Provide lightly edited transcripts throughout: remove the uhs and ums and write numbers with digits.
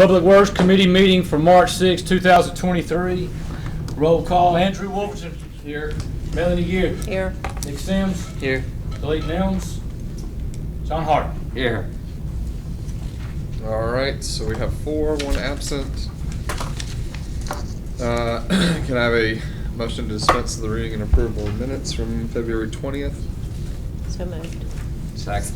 Public Works Committee meeting for March 6, 2023. Roll call. Andrew Wolverton here. Melanie Gear. Here. Nick Sims. Here. Clayton Elms. John Hart. Here. All right, so we have 4, 1 absent. Can I have a motion to dispense with the reading and approval of minutes from February 20th? So moved. Second.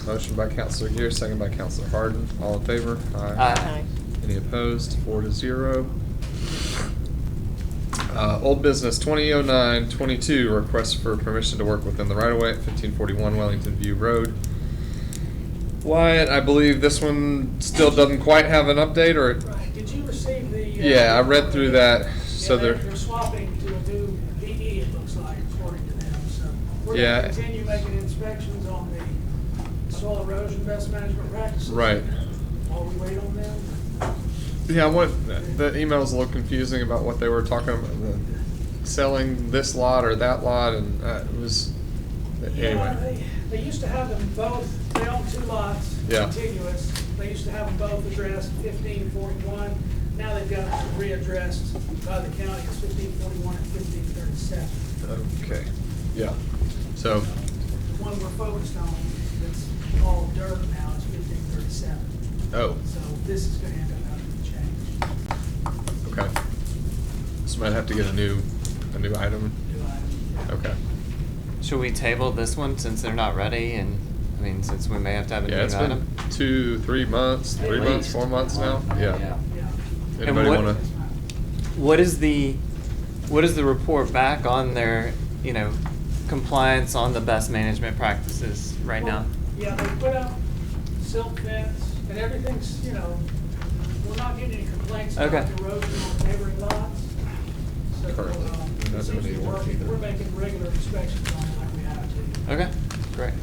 Motion by Counselor Gear, second by Counselor Harden. All in favor? Aye. Any opposed? 4-0. Old business 2009-22, request for permission to work within the right-of-way at 1541 Wellington View Road. Wyatt, I believe this one still doesn't quite have an update, or? Right, did you receive the? Yeah, I read through that. So they're swapping to a new PE, it looks like, according to them, so. We're Yeah. gonna continue making inspections on the soil erosion best management practices. Right. While we wait on them. Yeah, the email's a little confusing about what they were talking about, selling this lot or that lot, and it was, Yeah, anyway. they used to have them both, they own 2 lots, Yeah. contiguous. They used to have them both addressed 1541. Now they've got them readdressed by the county as 1541 and 1537. Okay, yeah, so, The one we're focused on, that's all dirt now, is 1537. oh, So this is gonna end up having to change. okay. So might have to get a new item, Do I? okay. Should we table this one since they're not ready, and, I mean, since we may have to have a new Yeah, it's item? been 2, 3 months, 3 months, 4 months now, yeah. Yeah. Anybody what- wanna, What is the report back on their, compliance on the best management practices right now? Yeah, they put up silk fence and everything's, we're not getting any complaints about Okay. erosion on neighboring lots. So, Currently, we're it not seems doing to be any work working. either. We're making regular inspections on it like we have to. Okay, great.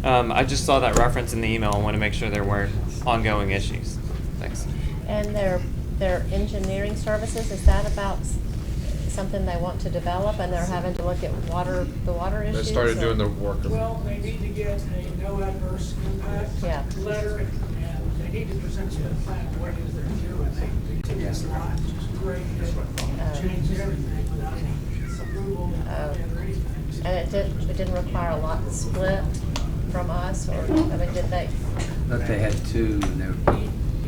I just saw that reference in the email. I want to make sure there weren't ongoing issues. Thanks. And their engineering services, is that about something they want to develop and they're having to look at the water issues? they started or- doing the work. Well, they need to get a no adverse impact Yeah. letter and they need to present to the plan what it is they're doing. They took this line, which is great. They changed everything without any approval or anything. And it didn't require a lot split from us, or, did they? But they had 2 and they were,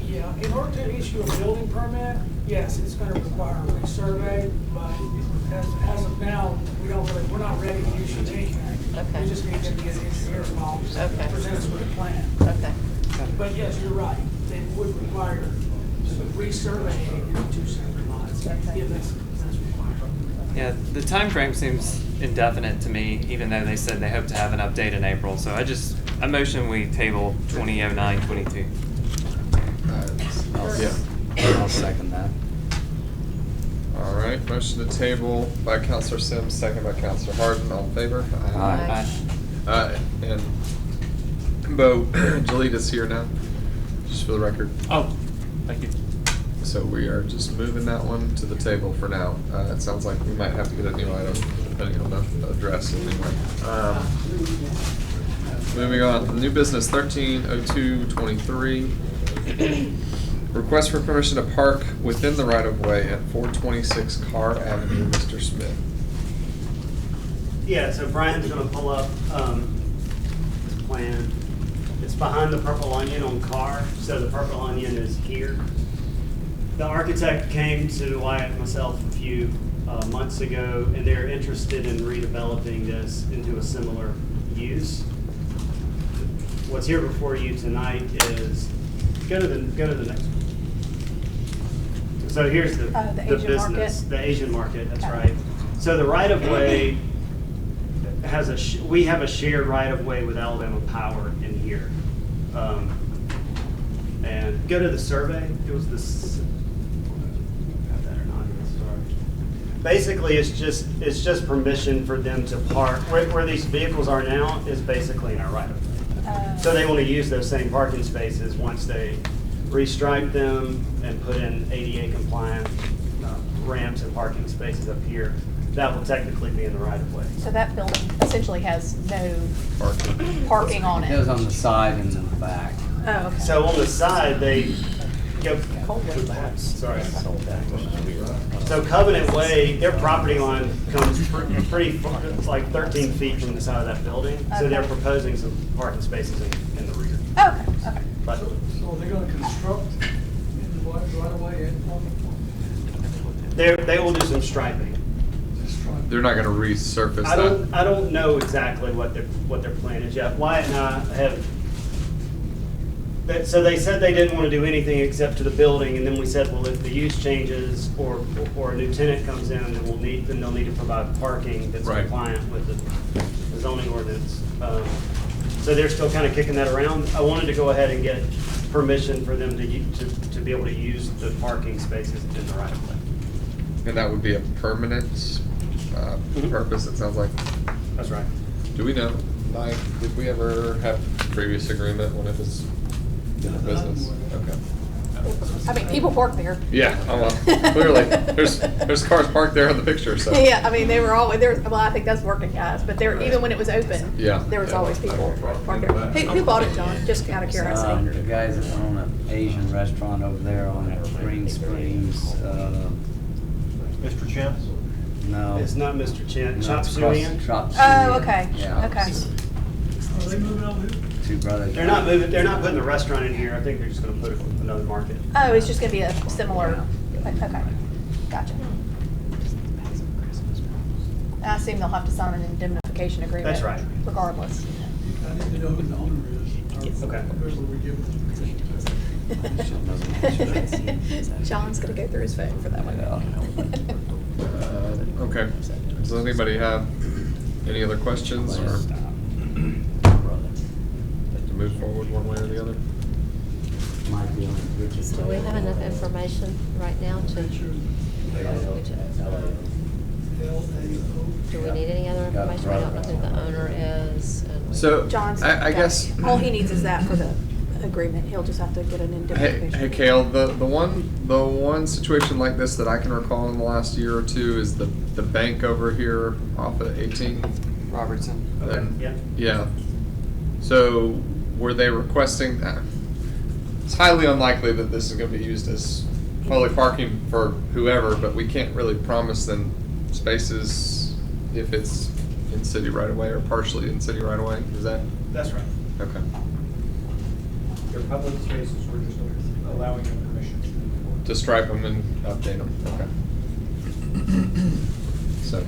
Yeah, in order to issue a building permit, yes, it's gonna require a resurvey, but as of now, we're not ready to issue anything. Okay. We just need them to get an engineer involved, Okay. present us with a plan. Okay. But yes, you're right, they would require resurveying in 2 separate lots. Okay. Yeah, that's required. Yeah, the time frame seems indefinite to me, even though they said they hope to have an update in April. So I motion we table 2009-22. Yeah. I'll second that. All right, motion to table by Counselor Sims, second by Counselor Harden. All in favor? Aye. And Bo, Jaleeta's here now, just for the record. Oh, thank you. So we are just moving that one to the table for now. It sounds like we might have to get a new item, depending on the address anyway. Moving on, new business 130223. Request for permission to park within the right-of-way at 426 Carr Avenue, Mr. Smith. Yeah, so Brian's gonna pull up, this plan. It's behind the Purple Onion on Carr, so the Purple Onion is here. The architect came to Wyatt and myself a few months ago, and they're interested in redeveloping this into a similar use. What's here before you tonight is, go to the next one. So here's the Asian business, market. the Asian market, that's Okay. right. So the right-of-way has we have a shared right-of-way with Alabama Power in here. And go to the survey, it was this, have that or not, sorry. Basically, it's just permission for them to park, where these vehicles are now is basically in our right-of-way. So they want to use those same parking spaces once they restripe them and put in ADA compliant ramps and parking spaces up here. That will technically be in the right of way. So that building essentially has no Parking. parking on It was it. on the side and in the back. Oh, okay. So on the side, they go, sorry. So Covenant Way, their property line comes pretty far, it's like 13 feet from the side of that building. So they're Okay. proposing some parking spaces in the rear. Okay, okay. But So they're gonna construct in the right away and on they will do some striping. They're not gonna resurface I that. don't know exactly what their plan is yet. Wyatt and I have, so they said they didn't want to do anything except to the building, and then we said, well, if the use changes or a new tenant comes in, then they'll need to provide parking that's Right. compliant with the zoning ordinance. So they're still kind of kicking that around. I wanted to go ahead and get permission for them to be able to use the parking spaces in the right of way. And that would be a permanent purpose, it sounds like. That's right. Do we know, Mike, did we ever have previous agreement when it was in the business? Okay. I mean, people park there. Yeah, oh well, clearly, there's cars parked there in the picture, so. Yeah, I mean, they were always, well, I think that's working guys, but there, even when it was open, Yeah. there was Yeah. always people parking there. Who bought it, John? Just out of The curiosity. guys that own an Asian restaurant over there on Green Springs, Mr. Chen? no. It's not Mr. Chen, No, Chop it's Suey across- Inn? Chop Oh, Suey. okay, Yeah. okay. Are they moving on who? Two brothers. They're not putting the restaurant in here. I think they're just gonna put another market. Oh, it's just gonna be a similar, okay, gotcha. I assume they'll have to sign an indemnification agreement. That's right. Regardless. I need to know who the owner is. Okay. Whoever we give it John's gonna go through his phone for that one. Okay. Does anybody have any other questions or like to move forward one way or the other? Do we have enough information right now to? Do we need any other information? We don't know who the owner is. And So, John's. I guess, All he needs is that for the agreement. He'll just have to get an hey, indemnification. Kale, the one situation like this that I can recall in the last year or two is the bank over here off of 18. Robertson. Okay, And- yeah. Yeah. So were they requesting, it's highly unlikely that this is gonna be used as public parking for whoever, but we can't really promise them spaces if it's in city right away or partially in city right away. Is that, That's right. okay. They're public spaces, we're just allowing them permission to move forward. To stripe them and update them, okay. So, Okay,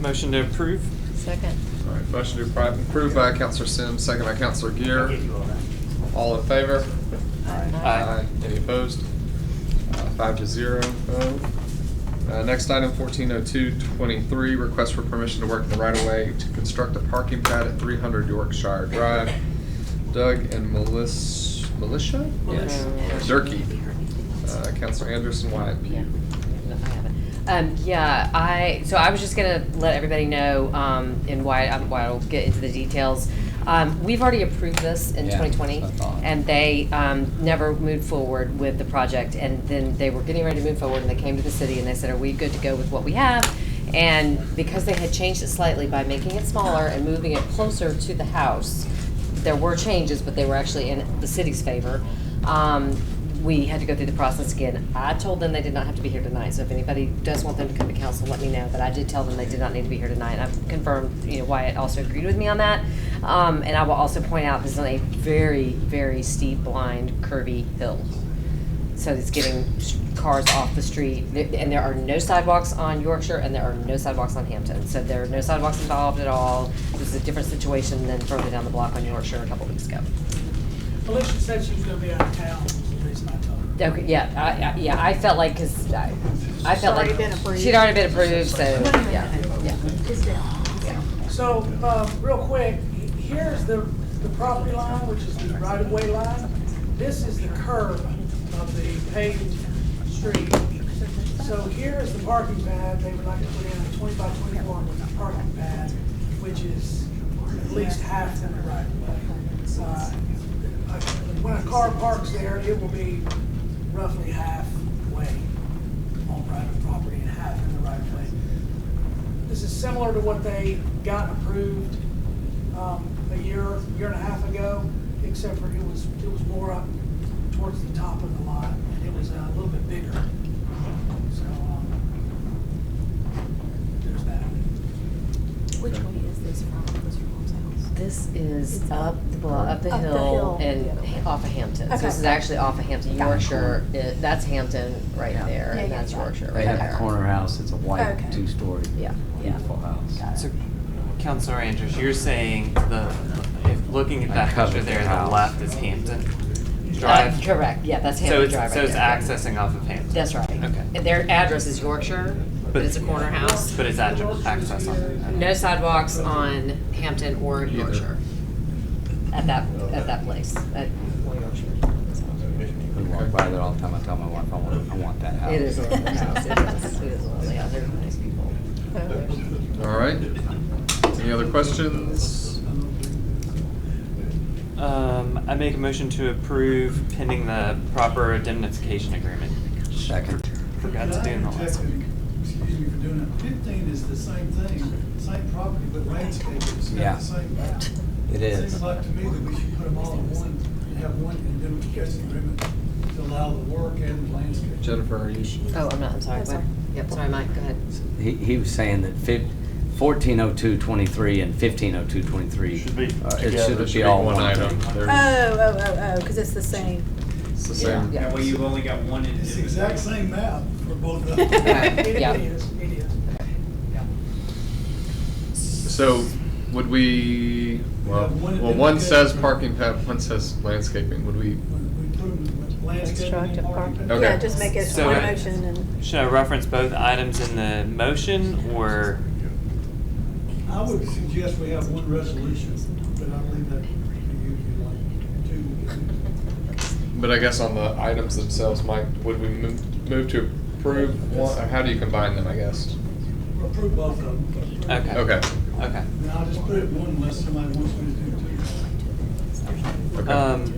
Motion to approve? second. all right, motion to approve by Counselor Sims, second by Counselor I'll Gear. give you all that. All in favor? Aye. Any opposed? 5-0 vote. Next item, 140223, request for permission to work in the right-of-way to construct a parking pad at 300 Yorkshire Drive. Doug and Militia? Yes. Durkee. Counselor Anderson, Wyatt Yeah, Pugh. no, I haven't. So I was just gonna let everybody know, and why I'll get into the details. We've already approved this in Yeah, 2020, that's what I thought. and they never moved forward with the project. And then they were getting ready to move forward, and they came to the city and they said, "Are we good to go with what we have?" And because they had changed it slightly by making it smaller and moving it closer to the house, there were changes, but they were actually in the city's favor. We had to go through the process again. I told them they did not have to be here tonight, so if anybody does want them to come to council, let me know. But I did tell them they did not need to be here tonight. I've confirmed, Wyatt also agreed with me on that. And I will also point out, this is on a very, very steep, blind, curvy hill. So it's getting cars off the street. And there are no sidewalks on Yorkshire, and there are no sidewalks on Hampton. So there are no sidewalks involved at all. This is a different situation than further down the block on Yorkshire a couple weeks ago. Alicia said she was gonna be out of town, was the reason I told her. Okay, yeah, I felt like, cause I felt like already been approved. she'd already been approved, so, yeah. It's down. So, real quick, here's the property line, which is the right-of-way line. This is the curve of the paved street. So here is the parking pad. They would like to put in a 20 by 24 parking pad, which is at least half in the right-of-way. When a car parks there, it will be roughly halfway on private property and half in the right-of-way. This is similar to what they got approved a year and a half ago. except for it was more up towards the top of the lot, and it was a little bit bigger. So, there's that. Which way is this from Mr. Mom's house? This is It's up the block, up the up the hill hill. and off of Hampton. So Okay. this is actually off of Hampton, Got it. Yorkshire. That's Hampton right Yeah. there, Yeah, and yeah, that's got it. Yorkshire They right have a there. corner house, it's a white Okay. two-story, Yeah. beautiful house. So, Counselor Andrews, you're saying if looking at I that covered picture there, the the house. left is Hampton Drive? Correct, yeah, that's So Hampton it's, Drive so right it's there. accessing off of Hampton? That's right. Okay. And their address is Yorkshire, but it's a corner house. But it's access on, No sidewalks on Hampton or Yorkshire at that place, at Yorkshire. We walk by there all the time, I tell my wife, I want that house. It is a lovely house. It is lovely. Yeah, they're nice people. All right. Any other questions? I make a motion to approve pending the proper indemnification agreement. Second. Forgot to do in the last week. Excuse me for doing that. 15 is the same thing, same property, but landscape, it's Yeah. not the same map. It is. Seems like to me that we should put them all in one, and have one indemnification agreement to allow the work and the landscape. Jennifer, are you? Oh, I'm sorry. That's Go ahead. Yep, sorry, Mike, go ahead. He was saying that 140223 and 150223. Should be It together. should be all one item. thing. They're- Because it's the same. It's the same. Yeah. That way you've only got one It's the individual. exact same map for both of them. It Yeah. is, it is. So would we, well, one says parking pad, one says landscaping. Would we? We put them with landscaping and Constructive parking. parking. Okay. Yeah, just make it So one it- motion and. Should I reference both items in the motion, or? I would suggest we have one resolution, but I'll leave that to you if you like, two. But I guess on the items themselves, Mike, would we move to approve one, or how do you combine them, I guess? We'll approve both of them. Okay. Okay. Okay. And I'll just put it in one unless somebody wants me to do two. Okay.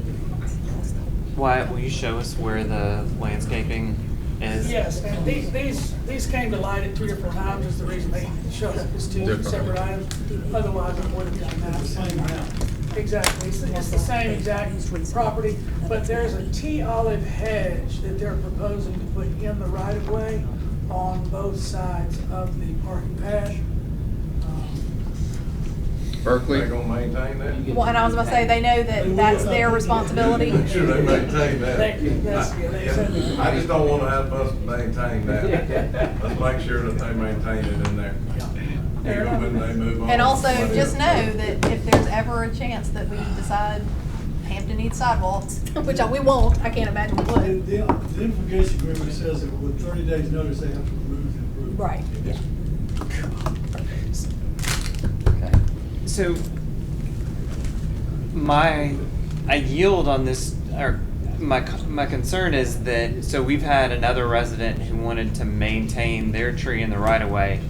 Wyatt, will you show us where the landscaping is? Yes, and these came to light at 3 or 4 times, is the reason they showed up as two Different. separate items. Otherwise, it would have done that. Same map. Exactly, it's the same exact property, but there's a tea olive hedge that they're proposing to put in the right of way on both sides of the parking pad. Berkeley? They gonna maintain that? Well, and I was gonna say, they know that that's their responsibility. Make sure they maintain that. They said- I just don't wanna have us maintain that. Let's make sure that they maintain it in there. Fair Even when enough. they move on. And also, somebody just else. know that if there's ever a chance that we decide Hampton needs sidewalks, which we won't, I can't imagine we The would. indemnification agreement says that with 30 days' notice, they have to remove the improvement. Right, yeah. Okay. So, I yield on this, or my concern is that, so we've had another resident who wanted to maintain their tree in the right of way,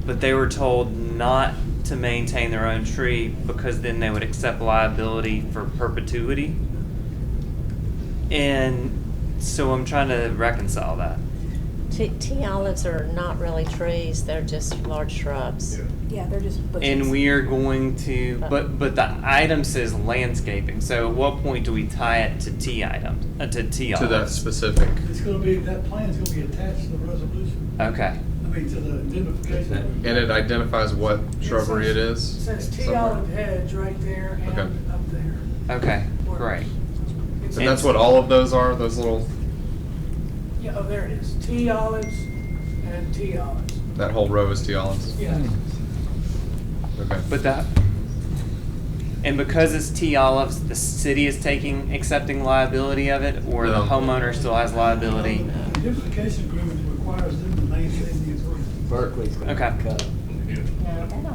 but they were told not to maintain their own tree because then they would accept liability for perpetuity. And so I'm trying to reconcile that. Tea olives are not really trees, they're just large shrubs. Yeah, they're just bushes. And we are going to, but the item says landscaping, so at what point do we tie it to tea items, to tea To that olives? specific. It's gonna be, that plan's gonna be attached to the resolution, Okay, I mean, to the indemnification agreement. And it identifies what shrubbery it It is? says tea somewhere? olive hedge right there and Okay. up there. okay, great. It's- And that's what all of those are, those little, Yeah, oh, there it is, tea olives and tea olives. that whole row is tea olives? Yeah. Okay. But that, and because it's tea olives, the city is accepting liability of it, or the No. homeowner still has liability? The indemnification agreement requires them to maintain the improvement. Berkeley's gonna Okay. cut.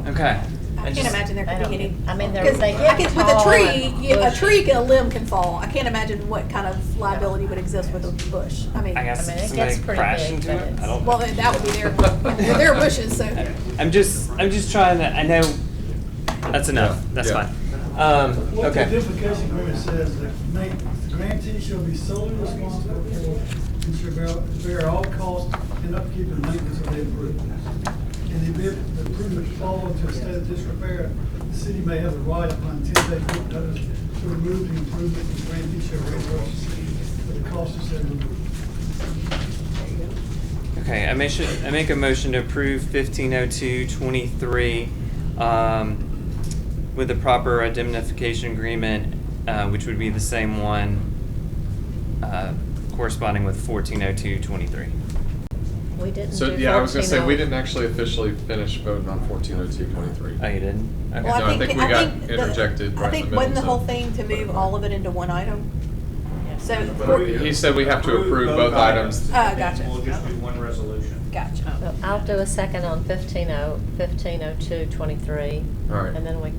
Okay. I can't imagine there could be any. I mean, Because they I get could, with a tall tree, and a bushy. tree, a limb can fall. I can't imagine what kind of liability would exist with a bush. I mean, I guess I mean, it somebody gets pretty crashed big, into but it, I it's- don't. well, that would be their bushes, so. I'm just trying to, I know, that's enough, that's Yeah. fine. What the Okay, indemnification agreement says that the grantee shall be solely responsible for and shall bear all costs and upkeep and maintenance of the improvements. In the event the improvements fall into a state of disrepair, the city may have the right upon 10 days written notice to remove the improvement in Grantee shall reimburse for the cost of said removal. Okay, I make a motion to approve 150223 with the proper indemnification agreement, which would be the same one corresponding with 140223. We didn't So, do yeah, I was gonna say, we 14. didn't actually officially finish voting on 140223. Oh, you didn't? Okay. Well, No, I think we got the- interjected right in the I think, middle, wasn't the so- whole thing to move all of it into one item? So, He said we have to approve both items. Gotcha. We'll just do one resolution. Gotcha. So I'll do a second on 150223. All right. And then we,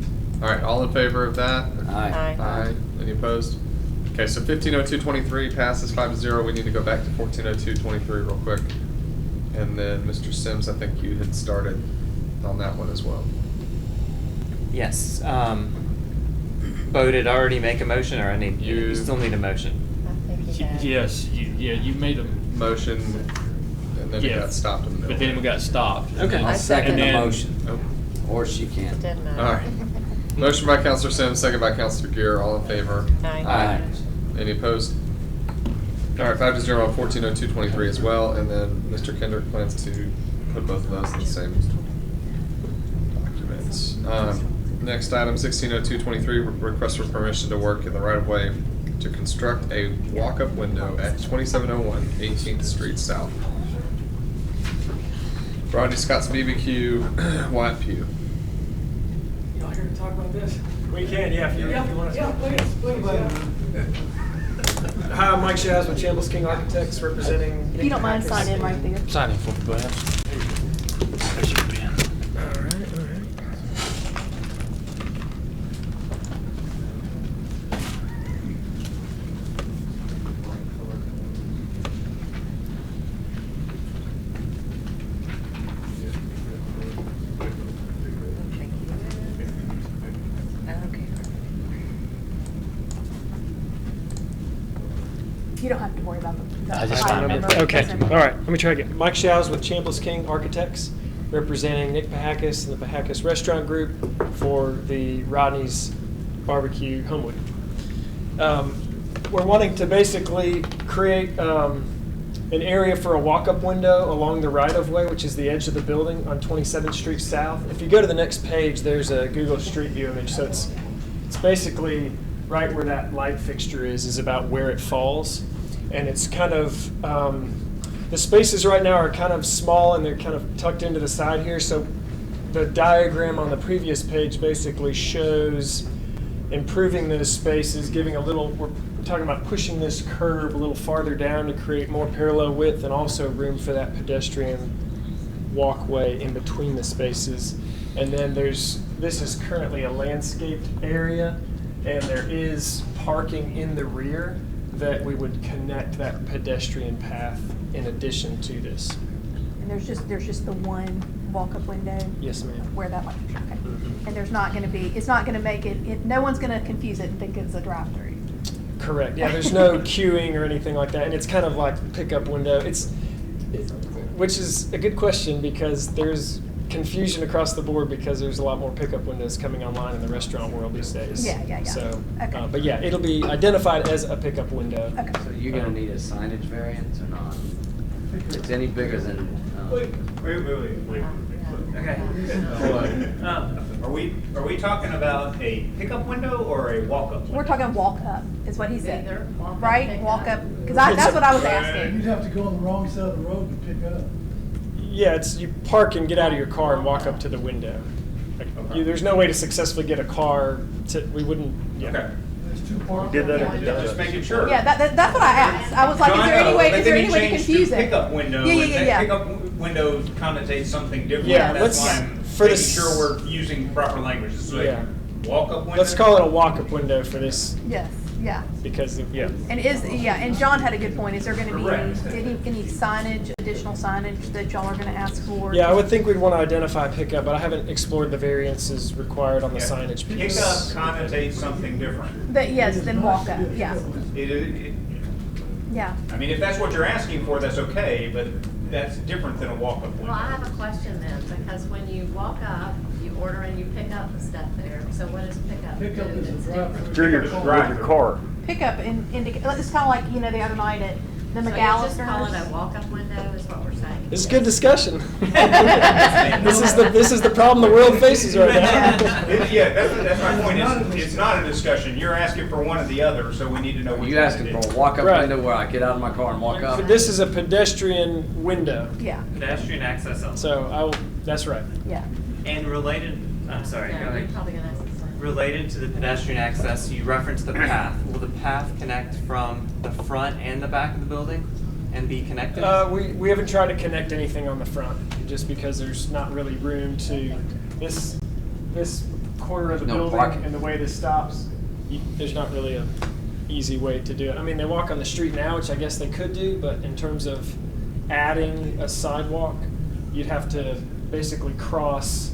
All right, all in favor of that? Aye. Aye. Any opposed? Okay, so 150223 passes 5-0. We need to go back to 140223 real quick. And then, Mr. Sims, I think you had started on that one as well. Yes. Bo, did I already make a motion, or You- you still need a motion? I think you had. Yes, you made a, Motion, and then it Yeah. got stopped in the middle. but then we got stopped. Okay. I'll second the And then- motion, Oh, or she can. Didn't matter. all right. Motion by Counselor Sims, second by Counselor Gear. All in favor? Aye. Aye. Any opposed? All right, 5-0 on 140223 as well, and then Mr. Kendrick plans to put both of those in the same documents. Next item, 160223, request for permission to work in the right-of-way to construct a walk-up window at 2701 18th Street South. Rodney Scott's BBQ, White Pew. Y'all here to talk about this? We can, yeah, if you want Yeah, please, yeah. Hi, I'm Mike Shaz with Chambliss King Architects, representing. If you don't mind signing in right there. Sign in for me, Glenn. There's your pen. All right, all right. You don't have to worry about the. I just item signed it. number. Okay, Doesn't- all right, let me try again. Mike Shaz with Chambliss King Architects, representing Nick Pahakis and the Pahakis Restaurant Group for the Rodney's Barbecue Homewood. We're wanting to basically create an area for a walk-up window along the right-of-way, which is the edge of the building on 27th Street South. If you go to the next page, there's a Google Street View image, so it's basically right where that light fixture is about where it falls. And it's kind of, the spaces right now are kind of small and they're kind of tucked into the side here. So the diagram on the previous page basically shows improving those spaces, giving a little, we're talking about pushing this curve a little farther down to create more parallel width and also room for that pedestrian walkway in between the spaces. And then this is currently a landscaped area, and there is parking in the rear that we would connect that pedestrian path in addition to this. And there's just the one walk-up window Yes, ma'am. where that light fixture, okay. Mhm. And there's not gonna be, it's not gonna make it, no one's gonna confuse it and think it's a drive-through. Correct. Yeah, there's no queuing or anything like that, and it's kind of like pickup window. Which is a good question because there's confusion across the board because there's a lot more pickup windows coming online in the restaurant world these days. Yeah. So, Okay. but yeah, it'll be identified as a pickup window. Okay. So you're gonna need a signage variance or not? If it's any bigger than, Oh, Wait. Okay. Hold on. Are we talking about a pickup window or a walk-up window? We're talking walk-up, is what he said. Either walk-up, Right, pick-up. walk-up, because that's what I was You'd asking. have to go on the wrong side of the road to pick up. Yeah, it's you park and get out of your car and walk up to the window. Like, there's no way to successfully get a car to. We wouldn't. Yeah. Okay. There's two parking. Did that. Just making sure. Yeah, that's what I asked. I was like, No, is I there any know, way, but is there then any you way to changed confuse it? Pickup window. Yeah. And that pickup window connotates something different. Yeah, That's let's- why I'm for making this- sure we're using proper language. So Yeah. walk-up window. Let's call it a walk-up window for this Yes, yeah. because yeah. And and John had a good point. Is there gonna be Correct. any signage, additional signage that y'all are gonna ask for? Yeah, I would think we'd want to identify pickup, but I haven't explored the variances required on the Yeah. signage Pickup piece. connotates something different. Yes, then walk up, yeah. Yeah. I mean, if that's what you're asking for, that's okay, but that's different than a walk-up window. Well, I have a question then, because when you walk up, you order and you pick up the stuff there, so what does pickup do? Pickup is a that's drive different? through. With your car. Pickup it's kind of like, the other night at the So you just call it a McAllister's. walk-up window is what we're saying? This is good discussion. This is the problem the world faces right now. Yeah, that's my point, it's not a discussion, you're asking for one or the other, so we need to know which one You it asking is. for a walk-up Right. window where I get out of my car and walk up? This is a pedestrian window, Yeah, Pedestrian access only. so that's right. yeah. And related, I'm sorry, go Yeah, you're ahead. probably gonna ask the same. Related to the pedestrian access, you referenced the path. Will the path connect from the front and the back of the building and be connected? We haven't tried to connect anything on the front, just because there's not really room to, this corner of the No building parking. and the way this stops, there's not really a easy way to do it. I mean, they walk on the street now, which I guess they could do, but in terms of adding a sidewalk, you'd have to basically cross.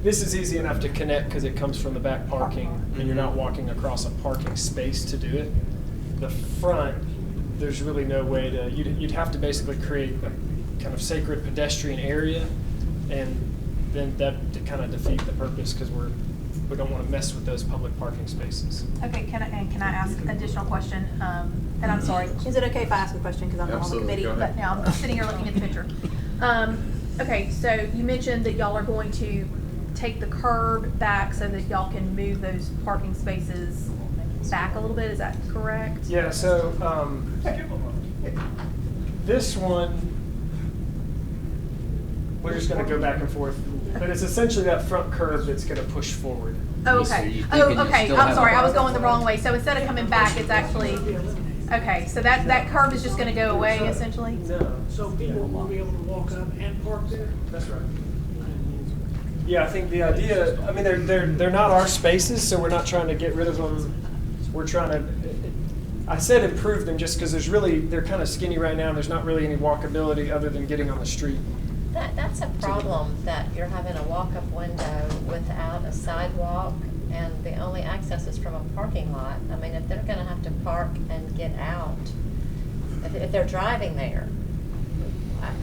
This is easy enough to connect because it comes from the back parking, and you're not walking across a parking space to do it. The front, there's really no way to, you'd have to basically create a kind of sacred pedestrian area, and then that kind of defeat the purpose, because we don't want to mess with those public parking spaces. Okay, can I ask an additional question? And I'm sorry, is it okay if I ask a question, because I'm not on the Absolutely, committee? go ahead. But now I'm sitting here looking at the picture. Okay, so you mentioned that y'all are going to take the curb back so that y'all can move those parking spaces back a little bit, is that correct? Yeah, so this one, we're just going to go back and forth, but it's essentially that front curb that's going to push forward. Oh, So okay. you Oh, thinking you okay, still I'm have sorry, a- I was going the wrong way. So instead of coming back, it's actually, okay, so that curb is just gonna go away essentially? No. So people will be able to walk up and park there? That's right. Yeah, I think the idea, I mean, they're not our spaces, so we're not trying to get rid of them. We're trying to, I said improve them just because they're kind of skinny right now, and there's not really any walkability other than getting on the street. That's a problem, that you're having a walk-up window without a sidewalk, and the only access is from a parking lot. I mean, if they're gonna have to park and get out, if they're driving there.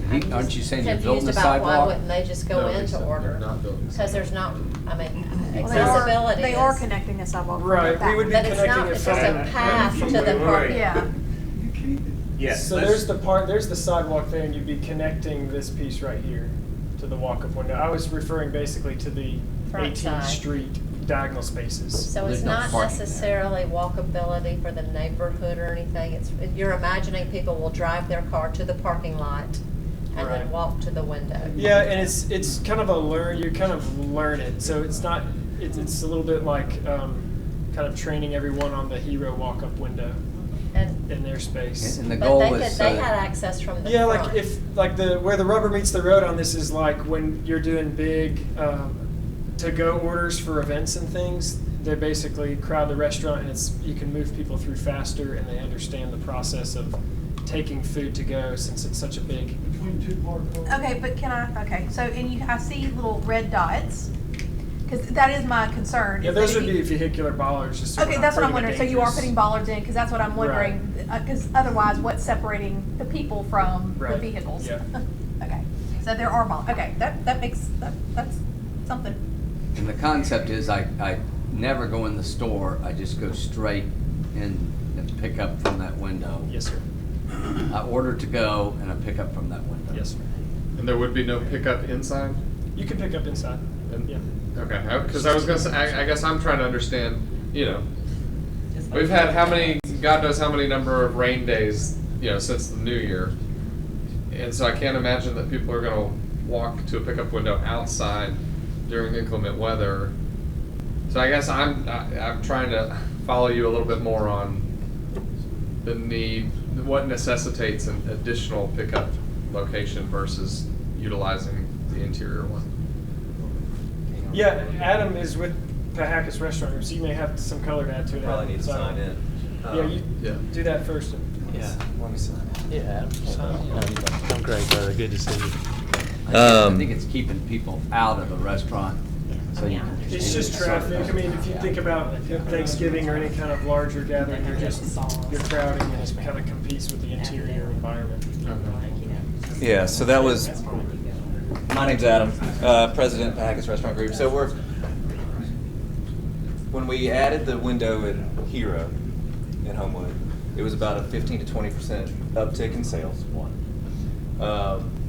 I'm Aren't you just saying you're building confused a about why sidewalk? wouldn't they just go No, they into said they're order? not building a Because there's not, I mean, Well, accessibility They are is- connecting a sidewalk. Right, we would be But it's connecting not, it it's from. just a path to the parking. Yeah, Yes. So there's the sidewalk there, and you'd be connecting this piece right here to the walk-up window. I was referring basically to the Front 18th side. Street diagonal spaces. So There's it's no not parking there. necessarily walkability for the neighborhood or anything, you're imagining people will drive their car to the parking lot and Right. then walk to the window. Yeah, and it's kind of you kind of learn it, so it's not, it's a little bit like kind of training everyone on the hero walk-up window And, in their space. And the but goal they is they had access from the Yeah, front. like where the rubber meets the road on this is like when you're doing big to-go orders for events and things. They basically crowd the restaurant, and you can move people through faster, and they understand the process of taking food to go, since it's such a big. Between two parked cars. okay, but so, I see little red dots, because that is my concern. Yeah, is that those if would you- be vehicular bollards, just so we're Okay, not that's what I'm putting it wondering, so you are dangerous. putting bollards in, because that's what I'm wondering, because otherwise, what's separating the people from the Right, vehicles? yeah. Okay, so there are okay, that makes, that's something. And the concept is I never go in the store, I just go straight in and pick up from that window. Yes, sir. I order to go and I pick up from that window. Yes, sir. And there would be no pickup inside? You can pick up inside. And- Yeah. Okay, because I was gonna say, I guess I'm trying to understand, we've had how many, God knows how many number of rain days, since the new year. And so I can't imagine that people are gonna walk to a pickup window outside during inclement weather. So I guess I'm trying to follow you a little bit more on the need, what necessitates an additional pickup location versus utilizing the interior one. Yeah, Adam is with Pahacus Restaurant Group, so you may have some color to add to it. Probably need to So, sign in. Yeah, you Yeah. do that first. Yeah, let me sign. Yeah, Adam, I'm great, brother. Good to see you. I think it's keeping people out of the restaurant. So you can It's just traffic. I mean, if you think about Thanksgiving or any kind of larger gathering, you're crowding, and it kind of competes with the interior environment. Yeah, so that was My name's Adam, President of Hackett Restaurant Group. So when we added the window at Hero in Homewood, it was about a 15 to 20% uptick in sales,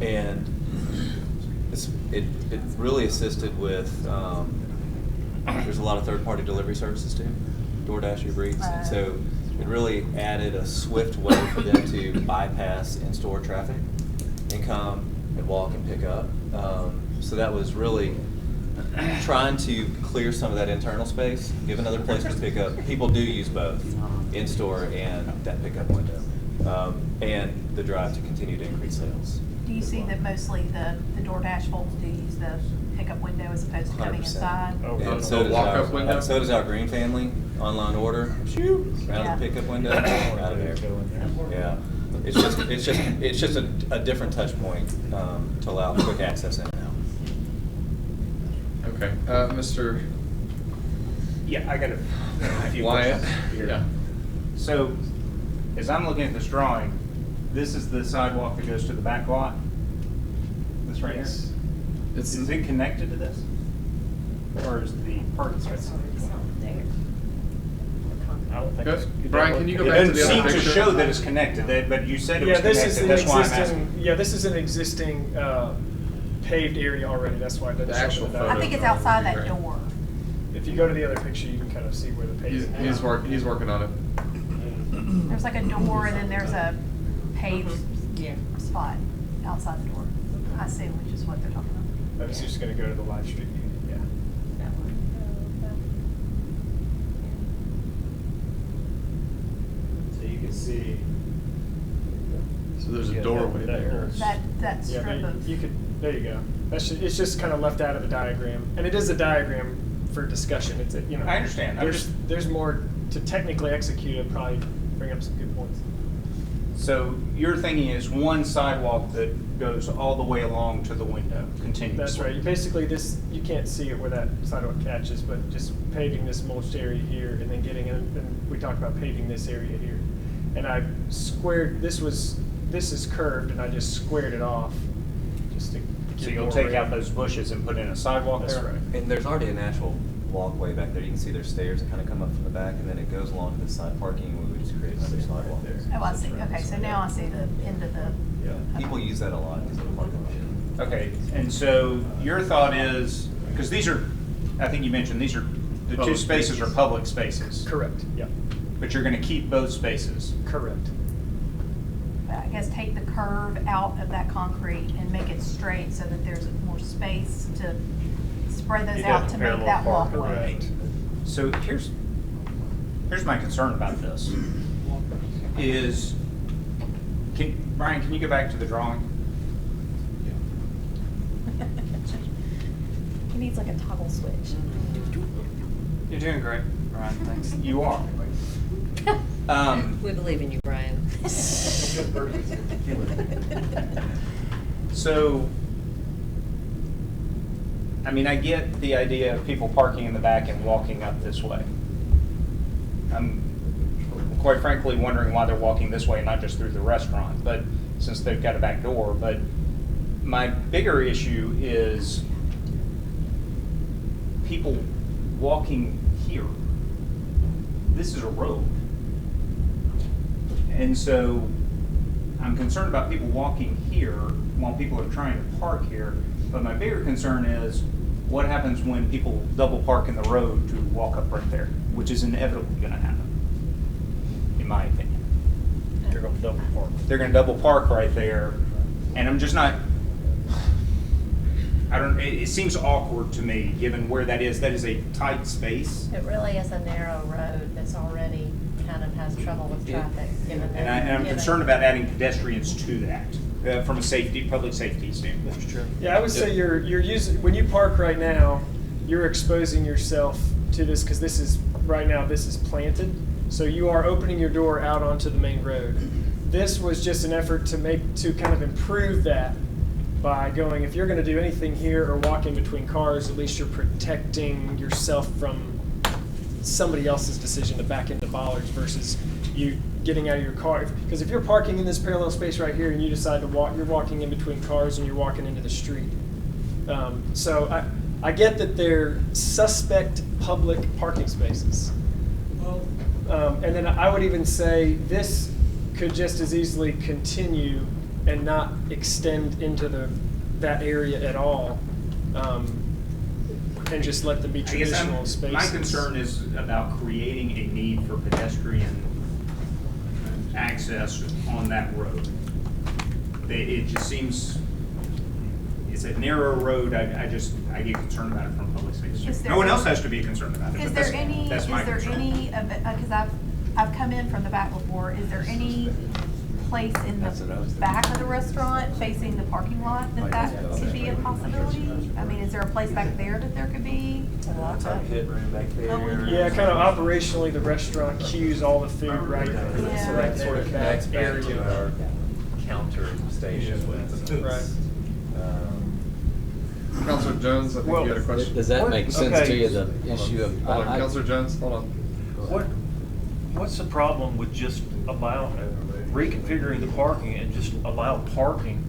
and it really assisted with, there's a lot of third-party delivery services too, DoorDash, Uber Eats, and so it really added a swift way for them to bypass in-store traffic and come and walk and pick up. So that was really trying to clear some of that internal space, give another place to pick up. People do use both, in-store and that pickup window, and the drive to continue to increase sales. Do you see that mostly the DoorDash folks do use the pickup window as opposed to coming 100%. inside? And so does our Green family, online order, out of the pickup window, out of there. Yeah, it's just a different touch point to allow quick access in and out. Okay, Mr. Yeah, I got a few Wyatt. questions here. Yeah. So, as I'm looking at this drawing, this is the sidewalk that goes to the back lot? This right here? Is it connected to this? Or is the parking space? I don't think. Brian, can you go It back to doesn't the seem other to picture? show that it's connected, but you said it was Yeah, this is connected, an that's why I'm existing, asking. yeah, this is an existing paved area already, that's why it doesn't The show actual the photo. I think it's outside that door. If you go to the other picture, you can kind of see where the paving is. He's working on it. There's like a door and then there's a paved spot outside the door. I assume, which is what they're talking about. I was just gonna go to the live street view, yeah. So you can see. So there's Yeah, a doorway that there. hurts. That Yeah, strip but of. you could, there you go. It's just kind of left out of the diagram, and it is a diagram for discussion. It's you know. I understand. There's more to technically execute. It'd probably bring up some good points. So your thinking is one sidewalk that goes all the way along to the window, continuously? That's right. You basically you can't see it where that sidewalk catches, but just paving this mulched area here, and then getting in. And we talked about paving this area here, and I squared. This is curved, and I just squared it off, just to. So you'll take out those bushes and put in a sidewalk there? That's right. And there's already a natural walkway back there. You can see there's stairs that kind of come up from the back, and then it goes along to the side parking, and we would just create another sidewalk there. Oh, I see. Okay, so now I see the end of the. Yeah, people use that a lot because of the parking lot. Okay, and so your thought is, because these are, I think you mentioned, these are, the two Public spaces are spaces. public spaces. Correct. Yeah. But you're gonna keep both spaces. Correct. I guess take the curve out of that concrete and make it straight so that there's more space to spread those out to make that walkway. Right. So here's my concern about this, is, Brian, can you go back to the drawing? He needs like a toggle switch. You're doing great, Brian, thanks. You are. We believe in you, Brian. So, I mean, I get the idea of people parking in the back and walking up this way. I'm quite frankly wondering why they're walking this way, not just through the restaurant, but since they've got a back door. But my bigger issue is people walking here. This is a road. And so I'm concerned about people walking here while people are trying to park here. But my bigger concern is what happens when people double park in the road to walk up right there, which is inevitably going to happen, in my opinion. They're going to double park. They're going to double park right there, and I'm just not. It seems awkward to me, given where that is. That is a tight space. It really is a narrow road that's already kind of has trouble with traffic, given that. And I'm concerned about adding pedestrians to that, from a public safety standpoint. That's true. Yeah, I would say you're using, when you park right now, you're exposing yourself to this, because this is, right now, this is planted. So you are opening your door out onto the main road. This was just an effort to kind of improve that by going, if you're going to do anything here or walking between cars, at least you're protecting yourself from somebody else's decision to back into bollards versus you getting out of your car. Because if you're parking in this parallel space right here and you decide to walk, you're walking in between cars and you're walking into the street. So I get that they're suspect public parking spaces. Well, And then I would even say this could just as easily continue and not extend into that area at all, and just let them be I guess traditional spaces. my concern is about creating a need for pedestrian access on that road. It just seems, it's a narrow road, I get concerned about it from a public safety. Is there- No one else has to be concerned about it, Is but there any, that's my concern. because I've come in from the back before, is there any place in That's what I the was thinking. back of the restaurant facing the parking lot that could be a possibility? I mean, is there a place back there that there could be? That's our pit room back there. Yeah, kind of operationally, the restaurant queues all the food right there. Yeah. So that sort of connects back to our counter station. Right. Counselor Jones, I think you had a question. Does that What- make sense okay. to you, the issue of? Hold on, Counselor Jones, hold on. What's the problem with just reconfiguring the parking and just allow parking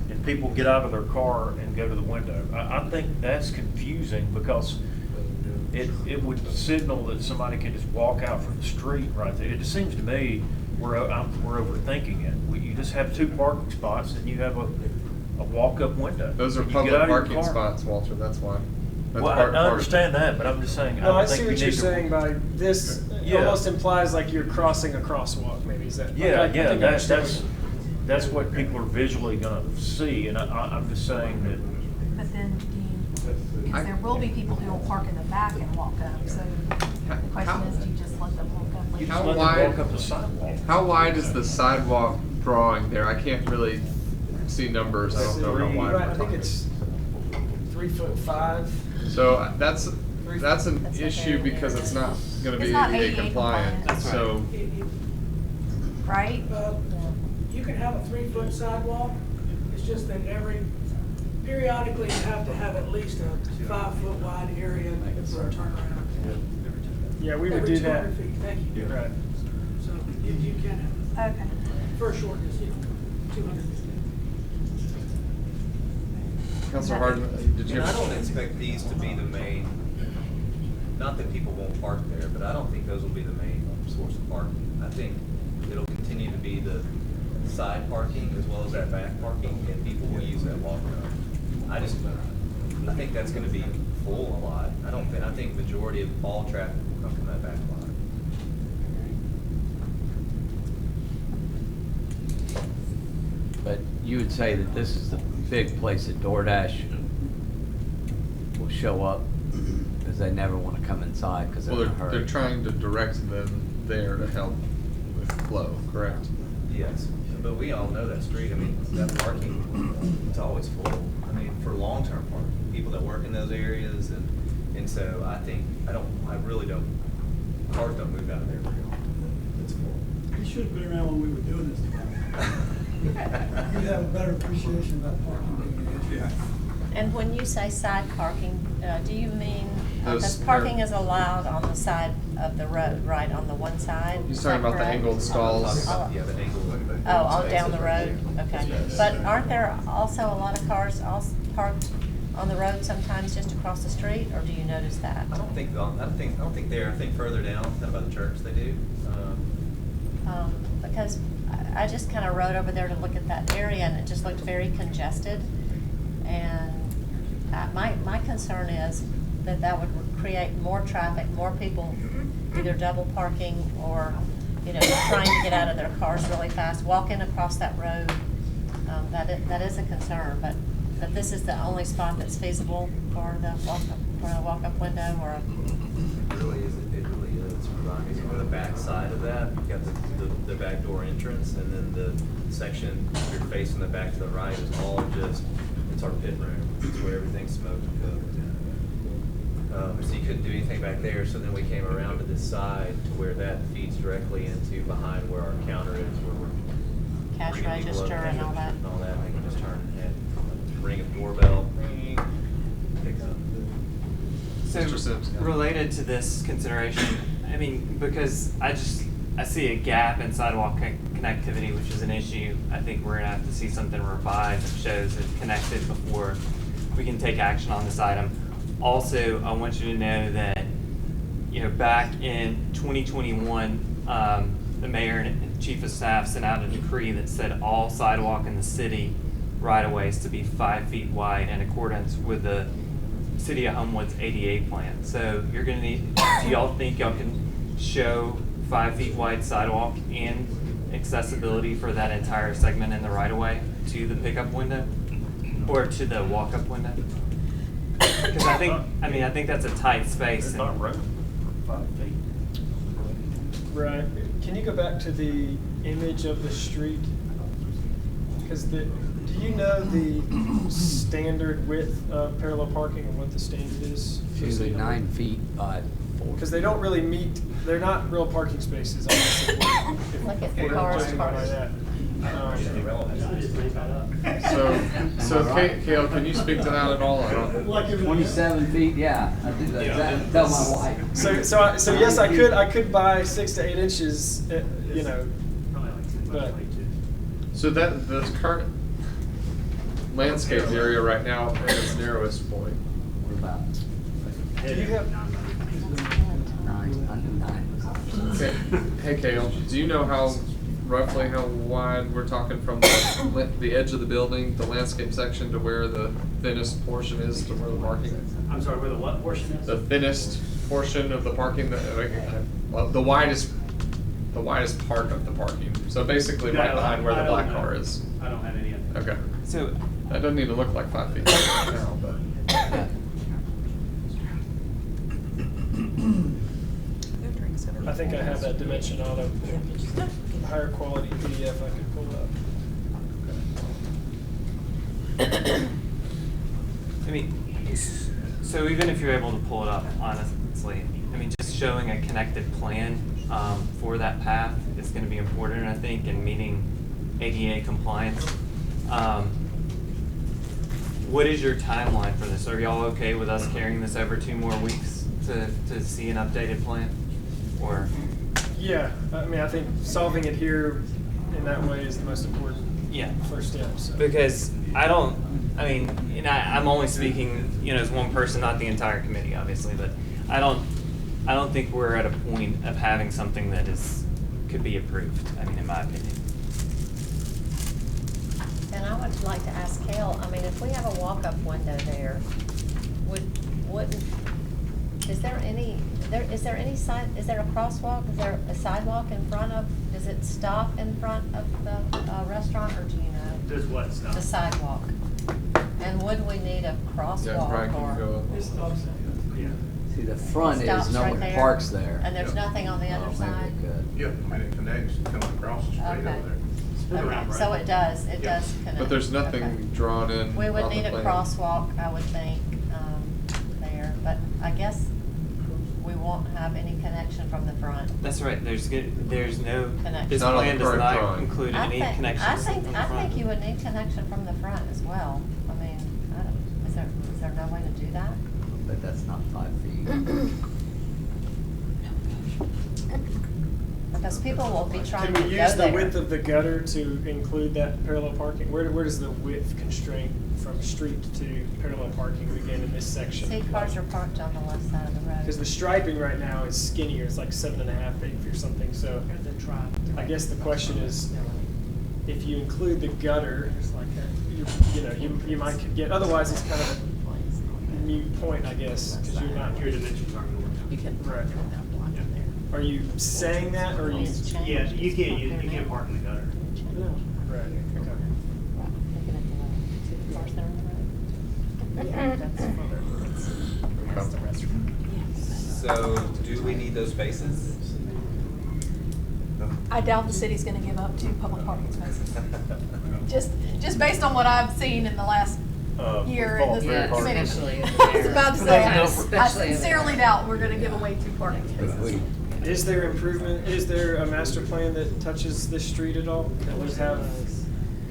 and people get out of their car and go to the window? I think that's confusing because it would signal that somebody can just walk out from the street right there. It just seems to me we're overthinking it. You just have 2 parking spots and you have a walk-up window. Those are And you get public out of your parking car. spots, Walter, that's why. That's Well, part- I part- understand that, but I'm just saying, No, I I see think we what you're need to. saying by this. Yeah. Almost implies like you're crossing a crosswalk. Maybe is that? Yeah, I yeah, think I understand that's what people are visually gonna see, and I'm just saying that. But then, because there will be people who will park in the back and walk up, so the question is, do you just let them walk up? You later? just let them walk up the sidewalk. How wide is the sidewalk drawing there? I can't really see numbers, I don't know how wide. Right, I we're think talking. it's 3'5". So that's an That's like issue because it's not gonna It's be not ADA ADA compliant, compliant. That's so. Right? You can have a 3-foot sidewalk, it's just that periodically you have to have at least a 5-foot wide area for a turnaround. Yeah, we would Every do that. 200 feet, thank you. Right. So you can have, Okay. for a short distance, 200 feet. Counselor Harden, did you? And I don't expect these to be the main, not that people won't park there, but I don't think those will be the main source of parking. I think it'll continue to be the side parking as well as that back parking, and people will use that walk around. I think that's gonna be full a lot. I think majority of all traffic will come from that back lot. But you would say that this is the big place that DoorDash will show up because they never want to come inside because they're Well, in a they're hurry. trying to direct them there to help with flow, correct? Yes, but we all know that street, I mean, that parking, it's always full. I mean, for long-term parking, people that work in those areas, and so I really don't, cars don't move out of there very often. It's full. You should have been around when we were doing this. You'd have a better appreciation about parking being an issue. And when you say side parking, do you mean, Those because parking is allowed on the side of the road, right, on the one side? He's Is talking that about the correct? angled stalls. Yeah, the angle. Oh, all down the spaces road, right there. okay. Yes. But aren't there also a lot of cars parked on the road sometimes just across the street, or do you notice that? I don't think there, I think further down, down by the church they do. Because I just kind of rode over there to look at that area, and it just looked very congested. And my concern is that would create more traffic, more people either double parking or, trying to get out of their cars really fast, walking across that road. That is a concern, but this is the only spot that's feasible for the walk-up window, or? It really is, Ron. You go to the back side of that, you've got the back door entrance, and then the section you're facing the back to the right is all just, it's our pit room. It's where everything's smoked and cooked. So you couldn't do anything back there, so then we came around to this side to where that feeds directly into behind where our counter is, where we're Cash bringing people up, register and all that. And all that, they can just turn and ring a doorbell, ring, picks up. So, Mr. Sims, yeah. related to this consideration, I mean, because I see a gap in sidewalk connectivity, which is an issue. I think we're gonna have to see something revised that shows it's connected before we can take action on this item. Also, I want you to know that, back in 2021, the mayor and chief of staff sent out a decree that said all sidewalk in the city right-of-ways to be 5 feet wide in accordance with the City of Homewood's ADA plan. So you're gonna need, do y'all think y'all can show 5 feet wide sidewalk and accessibility for that entire segment in the right-of-way to the pickup window or to the walk-up window? Because I think that's a tight space. There's not room for 5 feet. Right. Can you go back to the image of the street? Because do you know the standard width of parallel parking and what the standard is? It's usually 9 feet by 4. Because they don't really meet, they're not real parking spaces. Honestly, Look at the we're cars judging by parked. that. So Kale, can you speak to that at all? I don't. 27 feet, yeah. I do that. Tell my wife. So yes, I could buy 6 to 8 inches, but. So that the current landscape area right now at its narrowest point. What about Do you have? 9? Okay. Hey Kale, do you know roughly how wide we're talking from the edge of the building, the landscape section, to where the thinnest portion is, to where the parking is? I'm sorry, where the what portion is? The thinnest portion of the parking, the widest part of the parking. So basically right behind where the black car is. I don't have any of that. Okay. So That doesn't even look like 5 feet right now, but. I think I have that dimension on a higher quality PDF I could pull up. I mean, so even if you're able to pull it up, honestly, just showing a connected plan for that path is going to be important, I think, in meeting ADA compliance. What is your timeline for this? Are y'all okay with us carrying this over 2 more weeks to see an updated plan? Or? Yeah, I think solving it here in that way is the most important first step. So. Because I'm only speaking, as one person, not the entire committee, obviously, but I don't think we're at a point of having something that could be approved, in my opinion. And I would like to ask Kale, if we have a walk-up window there, is there a crosswalk, is there a sidewalk in front of, does it stop in front of the restaurant, or do you know? Does what stop? The sidewalk. And would we need a crosswalk or? See, the front Stops is no right one there, parks there. And there's nothing on the other side? Maybe it could. Yeah, it connects, coming across the street over there. Okay, so it does connect. But there's nothing Okay. drawn in. We would on the need a plan. crosswalk, I would think, there, but I guess we won't have any connection from the front. That's right. There's no. Connection. This Not on the plan does current not drawing. include I any think- connections I from think the front. you would need connection from the front as well. Is there no way to do that? But that's not 5 feet. Because people will be trying Can to we go use the there. width of the gutter to include that parallel parking? Where does the width constraint from street to parallel parking begin in this section? See, cars are parked on the left side of the road. Because the striping right now is skinnier, it's like 7.5 feet or something, so I guess the question is, if you include the gutter, you might could get, otherwise it's kind of a moot point, I guess, because you're not. Your dimensions aren't going to work. You can Right. Are you saying that, or are you? Yeah, you can't park in the gutter. Right, okay. See the cars that are on the road? Yeah, that's the restaurant. So, do we need those spaces? I doubt the city's gonna give up 2 public parking spaces. Just based on what I've seen in the last year in this Yeah, committee. especially I in was there. about to say, I Especially in there. sincerely doubt we're gonna give away 2 parking spaces. Is there improvement, is there a master plan that touches this street at all? That would have,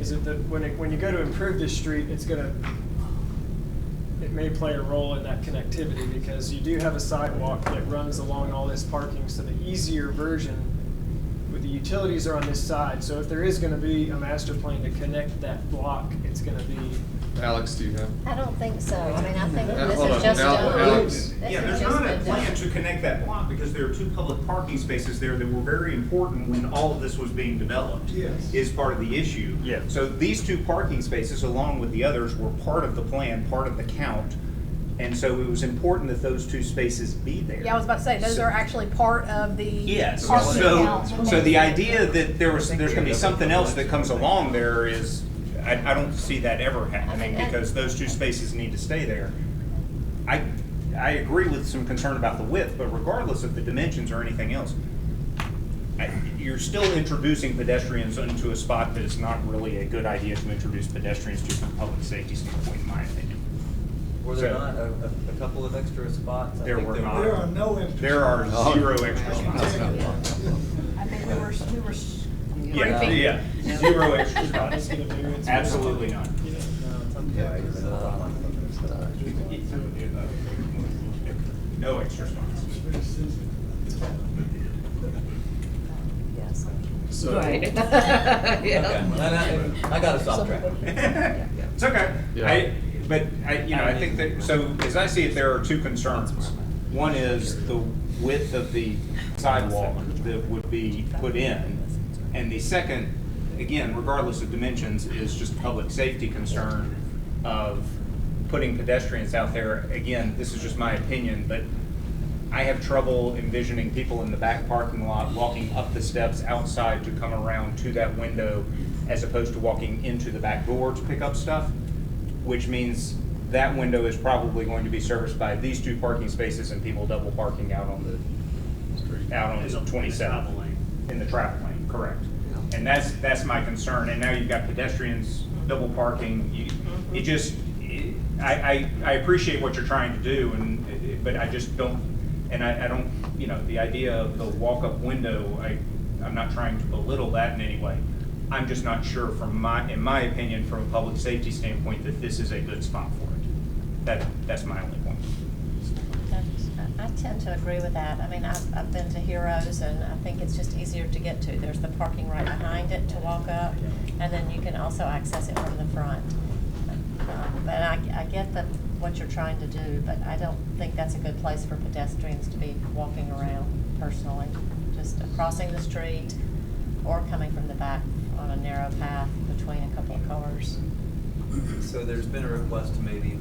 is it that when you go to improve this street, it may play a role in that connectivity, because you do have a sidewalk that runs along all this parking, so the easier version the utilities are on this side, so if there is gonna be a master plan to connect that block, it's gonna be, Alex, do you have? I don't think so. I mean, I think this Hold is on, just Alex. done. Yeah, there's not a plan to connect that block because there are 2 public parking spaces there that were very important when all of this was being developed. Yes. Is part of the issue. Yeah. So these 2 parking spaces, along with the others, were part of the plan, part of the count. And so it was important that those 2 spaces be there. Yeah, I was about to say, those are actually part of the. Yes, parking so, count. so the idea that there's gonna be something else that comes along there is, I don't see that ever happening because those 2 spaces need to stay there. I agree with some concern about the width, but regardless of the dimensions or anything else, you're still introducing pedestrians into a spot that is not really a good idea to introduce pedestrians to from a public safety standpoint, in my opinion. Were there So- not a couple of extra spots? I There think were there not. There are no extra. There are spots. 0 extra spots. I think we were Yeah, scraping. yeah, 0 extra spots. Absolutely none. No extra spots. Yes. So, Right. Okay, Yeah. I got us off track. It's okay. Yeah. I think that, so as I see it, there are 2 concerns. One is the width of the sidewalk that would be put in. And the second, again, regardless of dimensions, is just public safety concern of putting pedestrians out there. Again, this is just my opinion, but I have trouble envisioning people in the back parking lot walking up the steps outside to come around to that window as opposed to walking into the back door to pick up stuff, which means that window is probably going to be serviced by these 2 parking spaces and people double parking out on the 27th in the travel lane, correct. And that's my concern. And now you've got pedestrians double parking. I appreciate what you're trying to do, but I just don't, and I don't, the idea of the walk-up window, I'm not trying to belittle that in any way. I'm just not sure in my opinion, from a public safety standpoint, that this is a good spot for it. That's my only point. I tend to agree with that. I mean, I've been to Heroes, and I think it's just easier to get to. There's the parking right behind it to walk up, and then you can also access it from the front. But I get what you're trying to do, but I don't think that's a good place for pedestrians to be walking around personally. Just crossing the street or coming from the back on a narrow path between a couple of cars. So there's been a request to maybe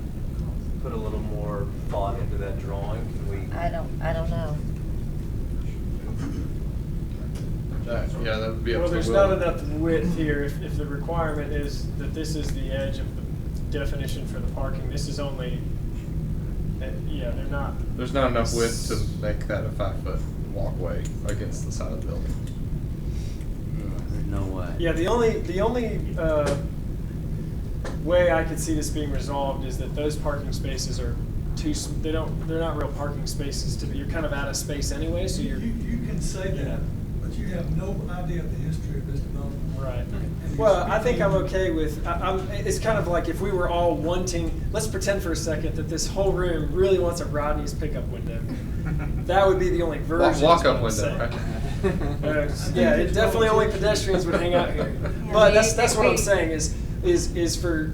put a little more thought into that drawing. Can we? I don't know. yeah, that would be up well, to there's Will. not enough width here. If the requirement is that this is the edge of the definition for the parking, this is only, yeah, they're not. There's not enough width to make that a 5-foot walkway against the side of the building. There's no way. Yeah, the only way I could see this being resolved is that those parking spaces are they're not real parking spaces to be, you're kind of out of space anyway, so you're. You can say that, but you have no idea of the history of this development. Right. And Well, you're I think I'm speaking- okay with, it's kind of like if we were all wanting, let's pretend for a second that this whole room really wants a Rodney's pickup window. That would be the only version. Walk-up is what I'm window, saying. right? Yeah, it definitely only pedestrians would hang out here. But that's what I'm saying is for,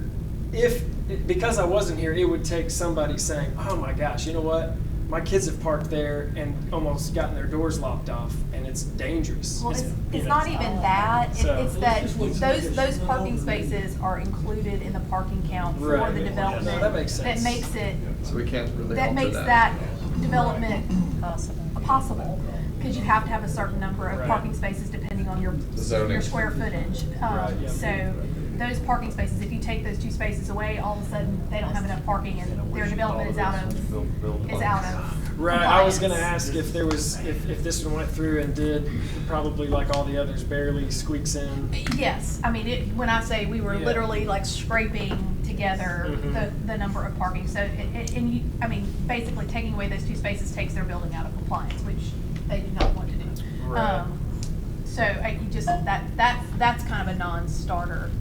because I wasn't here, it would take somebody saying, oh my gosh, you know what? My kids have parked there and almost gotten their doors locked off, and it's dangerous. Well, you it's know. not even that, So- it's that those parking spaces are included in the parking count for Right. the development. No, that makes sense. That makes it, So we can't really that alter makes that development possible, because you have to have a certain number of Right. parking spaces depending on your Zoning. square footage. Right, yeah. So those parking spaces, if you take those 2 spaces away, all of a sudden, they don't have enough parking and their development is out of Right, I was gonna compliance. ask if there was, if this one went through and did, probably like all the others, barely squeaks in. Yes, I mean, when I say we were Yeah. literally like scraping together Mhm. the number of parking, so, and you, I mean, basically taking away those 2 spaces takes their building out of compliance, which they do not want to do. Right. So, you just, that's kind of a non-starter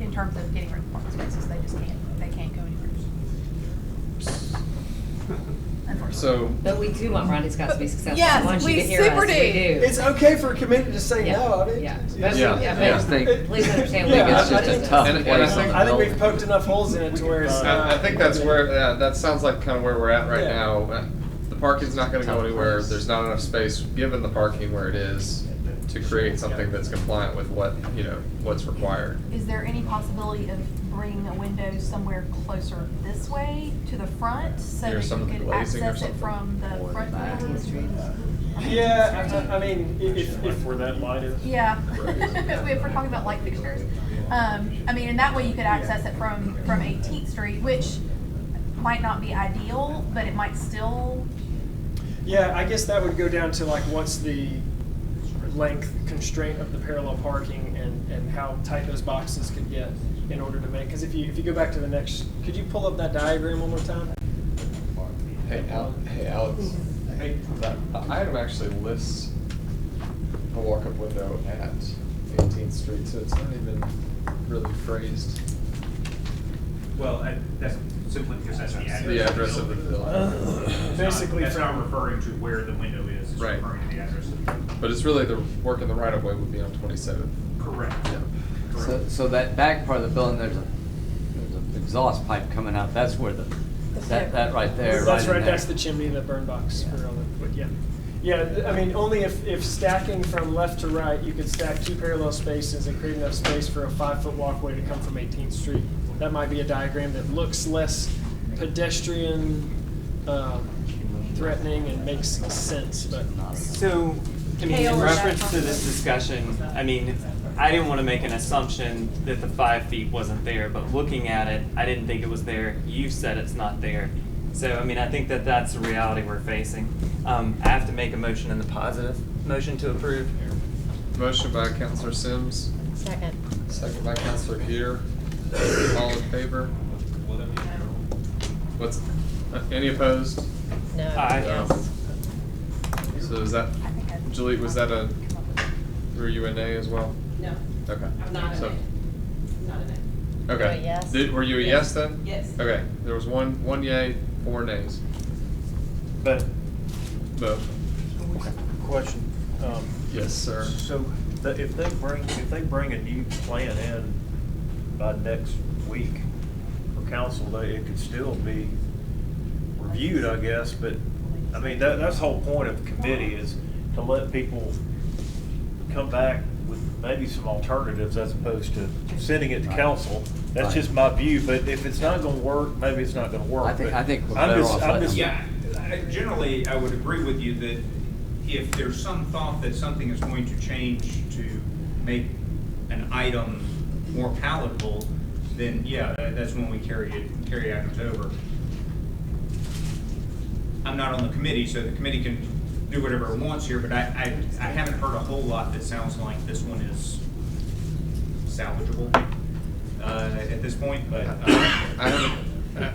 in terms of getting rid of parking spaces, they just can't go anywhere. unfortunately. So, But we do want Ronnie Scott to be successful. Yes, Once we you hear super us, we do. do. It's okay for a committee to say Yeah. no, I mean. Yeah. it's- Yeah, I yeah. think- Please understand. Yeah, we It's get just it. a tough And- and place I on think- the I think we've building. poked enough holes in it to where it's I think that's where, that sounds like kind of where we're at right Yeah. now. The parking's not gonna go Tough anywhere, place. there's not enough space, given the parking where it is, to create something that's compliant with what, what's required. Is there any possibility of bringing a window somewhere closer this way to the front so Near that some you of the could glazing or access it something? from the front door? Yeah, I mean, if Where that light is? Yeah, if we're talking about light fixtures. I mean, and that way you could access it from 18th Street, which might not be ideal, but it might still, yeah, I guess that would go down to like what's the length constraint of the parallel parking and how tight those boxes could get in order to make, because if you go back to the next, could you pull up that diagram one more time? Hey, Alex. Hey, that item actually lists a walk-up window at 18th Street, so it's not even really phrased. Well, that's simply because that's the address. The address of the building. Basically That's not from, referring to where the window is, it's Right. referring to the address of the building. But it's really the work in the right of way would be on 27th. Correct. Yeah. So that back part of the building, there's an exhaust pipe coming out, that's where that right there, that's in right, there. that's the chimney, the burn box for all the, but yeah. Yeah, I mean, only if stacking from left to right, you could stack two parallel spaces and create enough space for a 5-foot walkway to come from 18th Street. That might be a diagram that looks less pedestrian threatening and makes sense, but. So, I mean, in reference to this discussion, I mean, I didn't want to make an assumption that the 5 feet wasn't there, but looking at it, I didn't think it was there. You said it's not there. So, I mean, I think that that's the reality we're facing. I have to make a motion in the positive. Motion to approve. Motion by Counselor Sims, Second. second by Counselor Peter. All in favor? Any opposed? No. Aye. Yes. So is that, Julie, was that were you a nay as well? No. Okay. I'm not a So- nay. Not a nay. Okay. You a yes? Were you a yes then? Yes. Okay, there was one yay, 4 nays. But, Vote. question, Yes, sir. so if they bring a new plan in by next week for council, it could still be reviewed, I guess, but, I mean, that's the whole point of the committee is to let people come back with maybe some alternatives as opposed to sending it to council. That's Right. just my view, but if it's not gonna work, maybe it's not gonna work. I But think we're I'm better just- off I'm letting just- Yeah, generally, I would agree with you that if there's some thought that something is going to change to make an item more palatable, then yeah, that's when we carry items over. I'm not on the committee, so the committee can do whatever it wants here, but I haven't heard a whole lot that sounds like this one is salvageable at this point, but.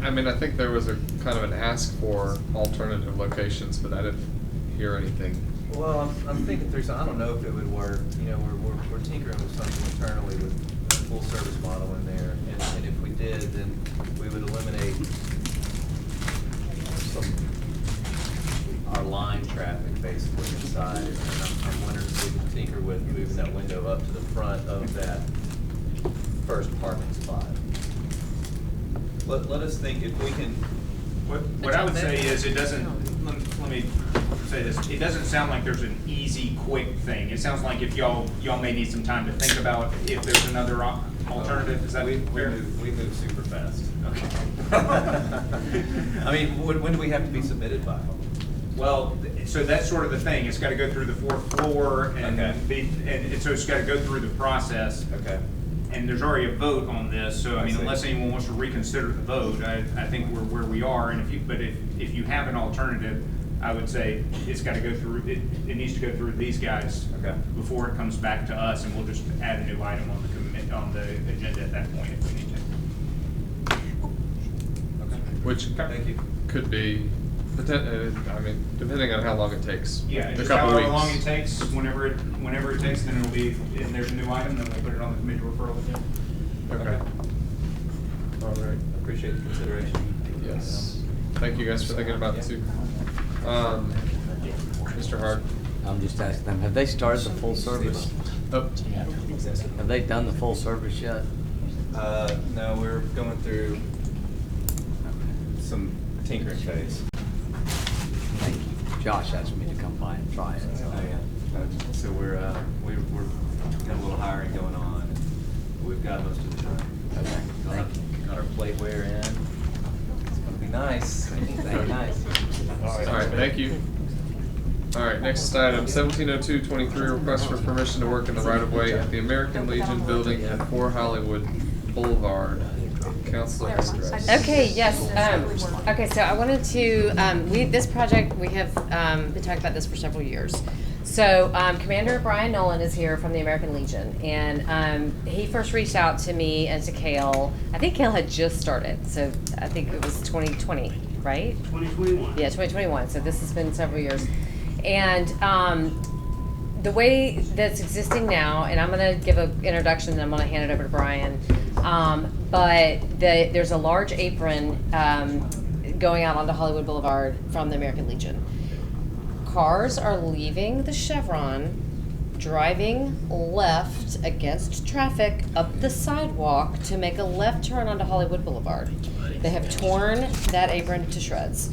I mean, I think there was a kind of an ask for alternative locations, but I didn't hear anything. Well, I'm thinking through, so I don't know if it would work, we're tinkering with something internally with a full service model in there, and if we did, then we would eliminate our line traffic basically inside, and I'm wondering if we can tinker with moving that window up to the front of that first parking spot. Let us think if we can. What I would say is, it doesn't, let me say this, it doesn't sound like there's an easy, quick thing. It sounds like if y'all may need some time to think about if there's another alternative, is that fair? We move super fast. Okay. I mean, when do we have to be submitted by? Well, so that's sort of the thing, it's gotta go through the 4th floor and Okay. and so it's gotta go through the process. Okay. And there's already a vote on this, so I mean, I see. unless anyone wants to reconsider the vote, I think we're where we are, and if you have an alternative, I would say it's gotta go through, it needs to go through these guys. Okay. Before it comes back to us, and we'll just add a new item on the agenda at that point if we need to. Okay. Which Thank you. could be, I mean, depending on how long it takes. Yeah, A just couple however weeks. long it takes, whenever it takes, then it'll be, and there's a new item, then we'll put it on the committee referral agenda. Okay. All right. Appreciate the consideration. Yes. Thank you guys for thinking about it too. Mr. Hard. I'm just asking them, have they started the full service? Oh. Have they done the full service yet? No, we're going through some tinkering phase. Thank you. Josh asked me to come by and try it. Oh, yeah. So we're got a little hiring going on. We've got most of the time. Okay. Got our plateware in. It's gonna be nice. Very nice. All right, thank you. All right, next item, 170223, request for permission to work in the right-of-way at the American Legion building at 4 Hollywood Boulevard. Counselor Hendricks. Okay, yes. Okay, so I wanted to, this project, we have been talking about this for several years. So Commander Brian Nolan is here from the American Legion, and he first reached out to me and to Kale. I think Kale had just started, so I think it was 2020, right? 2021. Yeah, 2021, so this has been several years. And the way that's existing now, and I'm going to give an introduction, and I'm going to hand it over to Brian, but there's a large apron going out onto Hollywood Boulevard from the American Legion. Cars are leaving the Chevron, driving left against traffic up the sidewalk to make a left turn onto Hollywood Boulevard. They have torn that apron to shreds.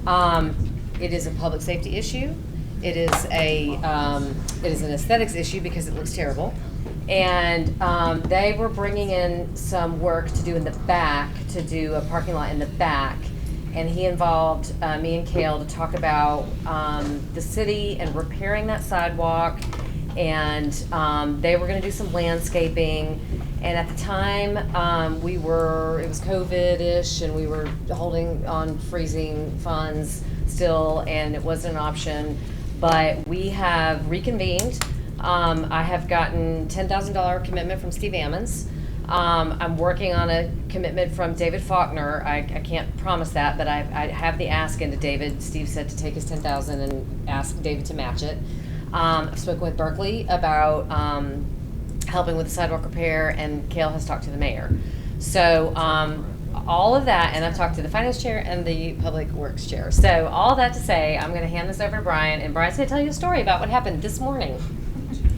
It is a public safety issue. It is an aesthetics issue because it looks terrible. And they were bringing in some work to do in the back, to do a parking lot in the back. And he involved me and Kale to talk about the city and repairing that sidewalk. And they were gonna do some landscaping. And at the time, it was COVID-ish, and we were holding on freezing funds still, and it wasn't an option. But we have reconvened. I have gotten $10,000 commitment from Steve Ammons. I'm working on a commitment from David Faulkner. I can't promise that, but I have the ask into David. Steve said to take his $10,000 and ask David to match it. I've spoken with Berkeley about helping with the sidewalk repair, and Kale has talked to the mayor. So all of that, and I've talked to the finance chair and the public works chair. So all that to say, I'm going to hand this over to Brian, and Brian's going to tell you a story about what happened this morning.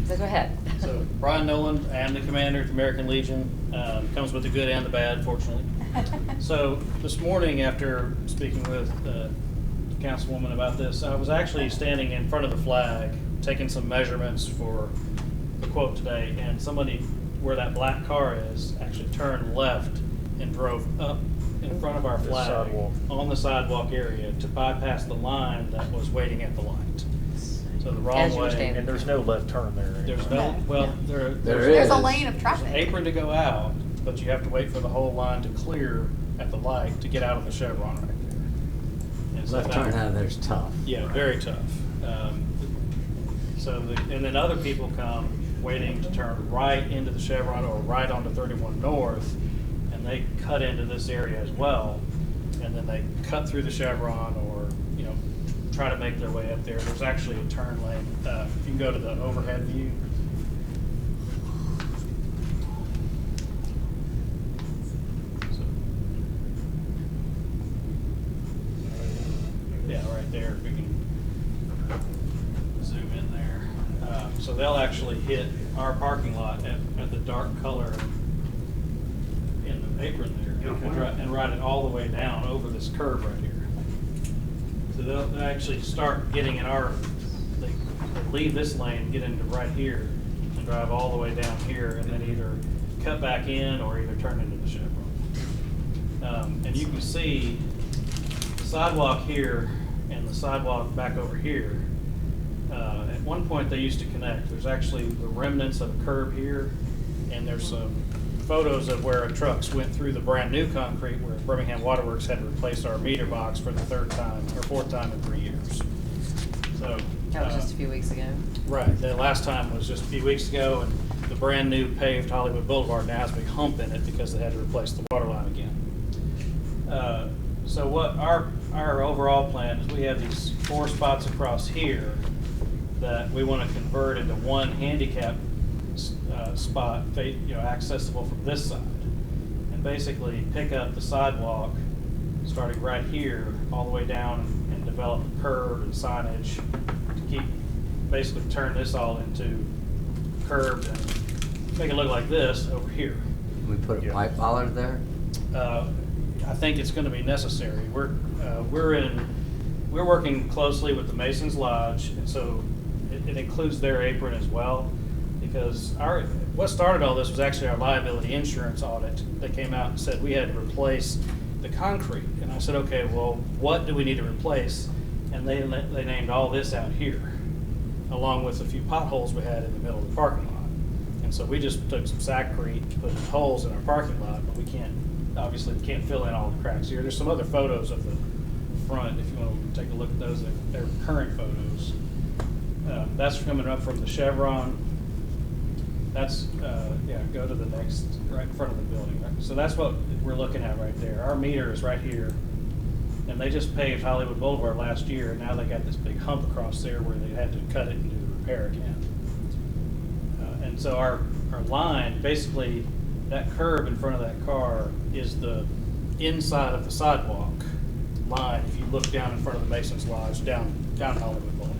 So go ahead. So Brian Nolan, I am the commander of the American Legion. Comes with the good and the bad, fortunately. So this morning, after speaking with the councilwoman about this, I was actually standing in front of the flag, taking some measurements for the quote today, and somebody where that black car is actually turned left and drove up in front of our flag on the sidewalk area to bypass the line that was waiting at the light. So the wrong way. And there's no left turn there. There's no, well, There's a lane of traffic. There's an apron to go out, but you have to wait for the whole line to clear at the light to get out of the Chevron right there. And so Left turn out of there's tough. Yeah, very tough. And then other people come waiting to turn right into the Chevron or right onto 31 North, and they cut into this area as well, and then they cut through the Chevron or, try to make their way up there. There's actually a turn lane. If you can go to the overhead view. Yeah, right there, if we can zoom in there. So they'll actually hit our parking lot at the dark color in the apron there and ride it all the way down over this curve right here. So they'll actually start getting in they leave this lane, get into right here, and drive all the way down here, and then either cut back in or either turn into the Chevron. And you can see the sidewalk here and the sidewalk back over here. At one point they used to connect. There's actually the remnants of a curb here, and there's some photos of where trucks went through the brand new concrete where Birmingham Waterworks had to replace our meter box for the third time or fourth time in 3 years. So That was just a few weeks ago. Right. The last time was just a few weeks ago, and the brand new paved Hollywood Boulevard now has a big hump in it because they had to replace the water line again. So what our overall plan is, we have these 4 spots across here that we want to convert into one handicap spot, accessible from this side, and basically pick up the sidewalk starting right here, all the way down and develop a curb and signage to keep, basically turn this all into curb and make it look like this over here. We put a pipe bollard there? I think it's gonna be necessary. We're working closely with the Masons Lodge, and so it includes their apron as well, because what started all this was actually our liability insurance audit. They came out and said we had to replace the concrete, and I said, okay, well, what do we need to replace? And they named all this out here, along with a few potholes we had in the middle of the parking lot. And so we just took some sackcrete, put holes in our parking lot, but we obviously can't fill in all the cracks here. There's some other photos of the front, if you want to take a look at those. They're current photos. That's coming up from the Chevron. That's, go to the next, right in front of the building. Right? So that's what we're looking at right there. Our meter is right here. And they just paved Hollywood Boulevard last year, and now they got this big hump across there where they had to cut it and do repair again. And so our line, basically, that curb in front of that car is the inside of the sidewalk line. If you look down in front of the Masons Lodge, down Hollywood Boulevard.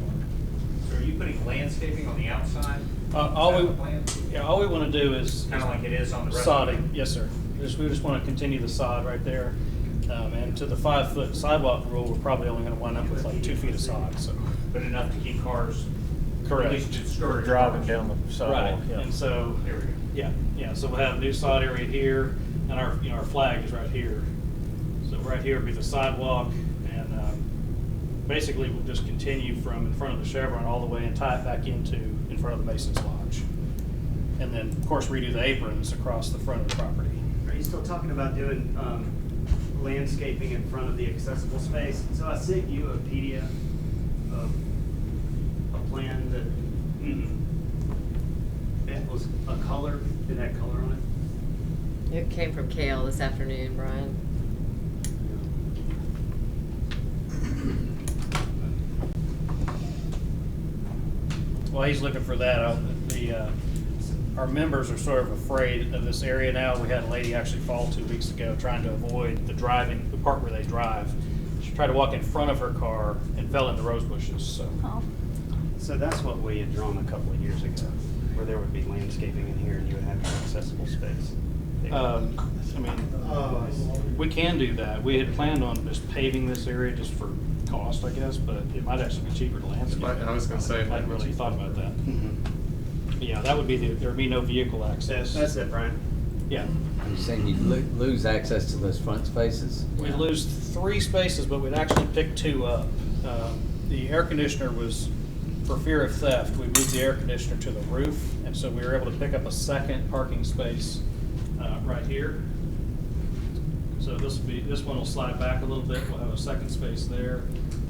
So are you putting landscaping on the outside? All we want to do is kind of like it is on the rest of sodding. Yes, sir. We just want to continue the sod right there. And to the 5-foot sidewalk rule, we're probably only going to wind up with like 2 feet of sod. So, but enough to keep cars. correct, At least discourage driving cars. down the sidewalk. Right. And so There we go. yeah. So we'll have a new sod area here, and our flag is right here. So right here will be the sidewalk, and basically we'll just continue from in front of the Chevron all the way and tie it back into in front of the Masons Lodge, and then of course redo the aprons across the front of the property. Are you still talking about doing landscaping in front of the accessible space? So I sent you a PDF of a plan that it was a color, it had color on it. It came from Kale this afternoon, Brian. While he's looking for that, our members are sort of afraid of this area now. We had a lady actually fall 2 weeks ago trying to avoid the part where they drive. She tried to walk in front of her car and fell into rose bushes, so. So that's what we had drawn a couple of years ago, where there would be landscaping in here and you would have your accessible space. We can do that. We had planned on just paving this area just for cost, I guess, but it might actually be cheaper to landscape. I was gonna say. I hadn't really thought about that. Yeah, that would be there would be no vehicle access. That's it, Brian. Yeah. You're saying you'd lose access to those front spaces? We'd lose 3 spaces, but we'd actually pick 2 up. The air conditioner was, for fear of theft, we moved the air conditioner to the roof, and so we were able to pick up a second parking space right here. So this one will slide back a little bit. We'll have a second space there,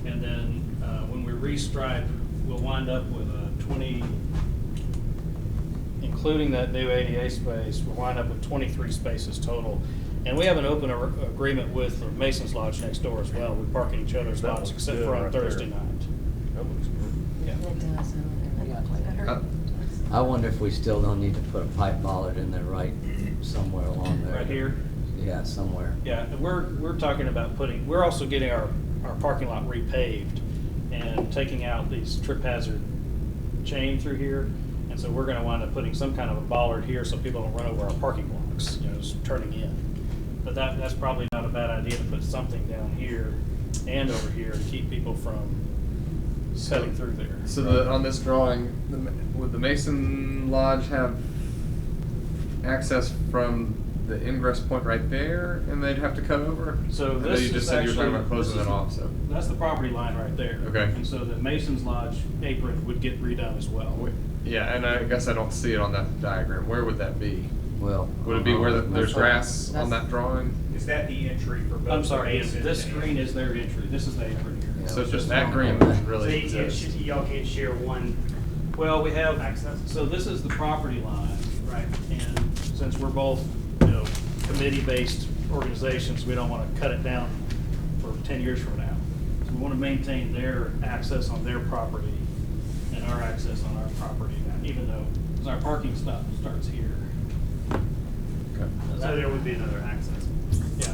and then when we restripe, we'll wind up with a 20. Including that new ADA space, we'll wind up with 23 spaces total. And we have an open agreement with the Masons Lodge next door as well. We park in each other's lots except for on Thursday night. That looks good. Yeah. It does. I wonder if we still don't need to put a pipe bollard in there right somewhere along there. Right here? Yeah, somewhere. Yeah, and we're talking about we're also getting our parking lot repaved and taking out these trip hazard chain through here. And so we're gonna wind up putting some kind of a bollard here so people don't run over our parking blocks, just turning in. But that's probably not a bad idea to put something down here and over here to keep people from cutting through there. So on this drawing, would the Mason Lodge have access from the ingress point right there, and they'd have to cut over? So I know this you just is said you were talking actually- about closing it off, so. That's the property line right there. Okay. And so the Masons Lodge apron would get redone as well. Yeah, and I guess I don't see it on that diagram. Where would that be? Well. Would it be where there's That's right. grass on that drawing? Is that the entry for both? I'm sorry, yes, Masons this and- green is their entry. This is the apron here. Yeah, So just just that on green there. would So really you can't, exist. y'all can't share one Well, we have, access? so this is the property line. Right. And since we're both, committee-based organizations, we don't want to cut it down for 10 years from now. So we want to maintain their access on their property and our access on our property, even though, because our parking starts here. Okay. So there would be another access. Yeah.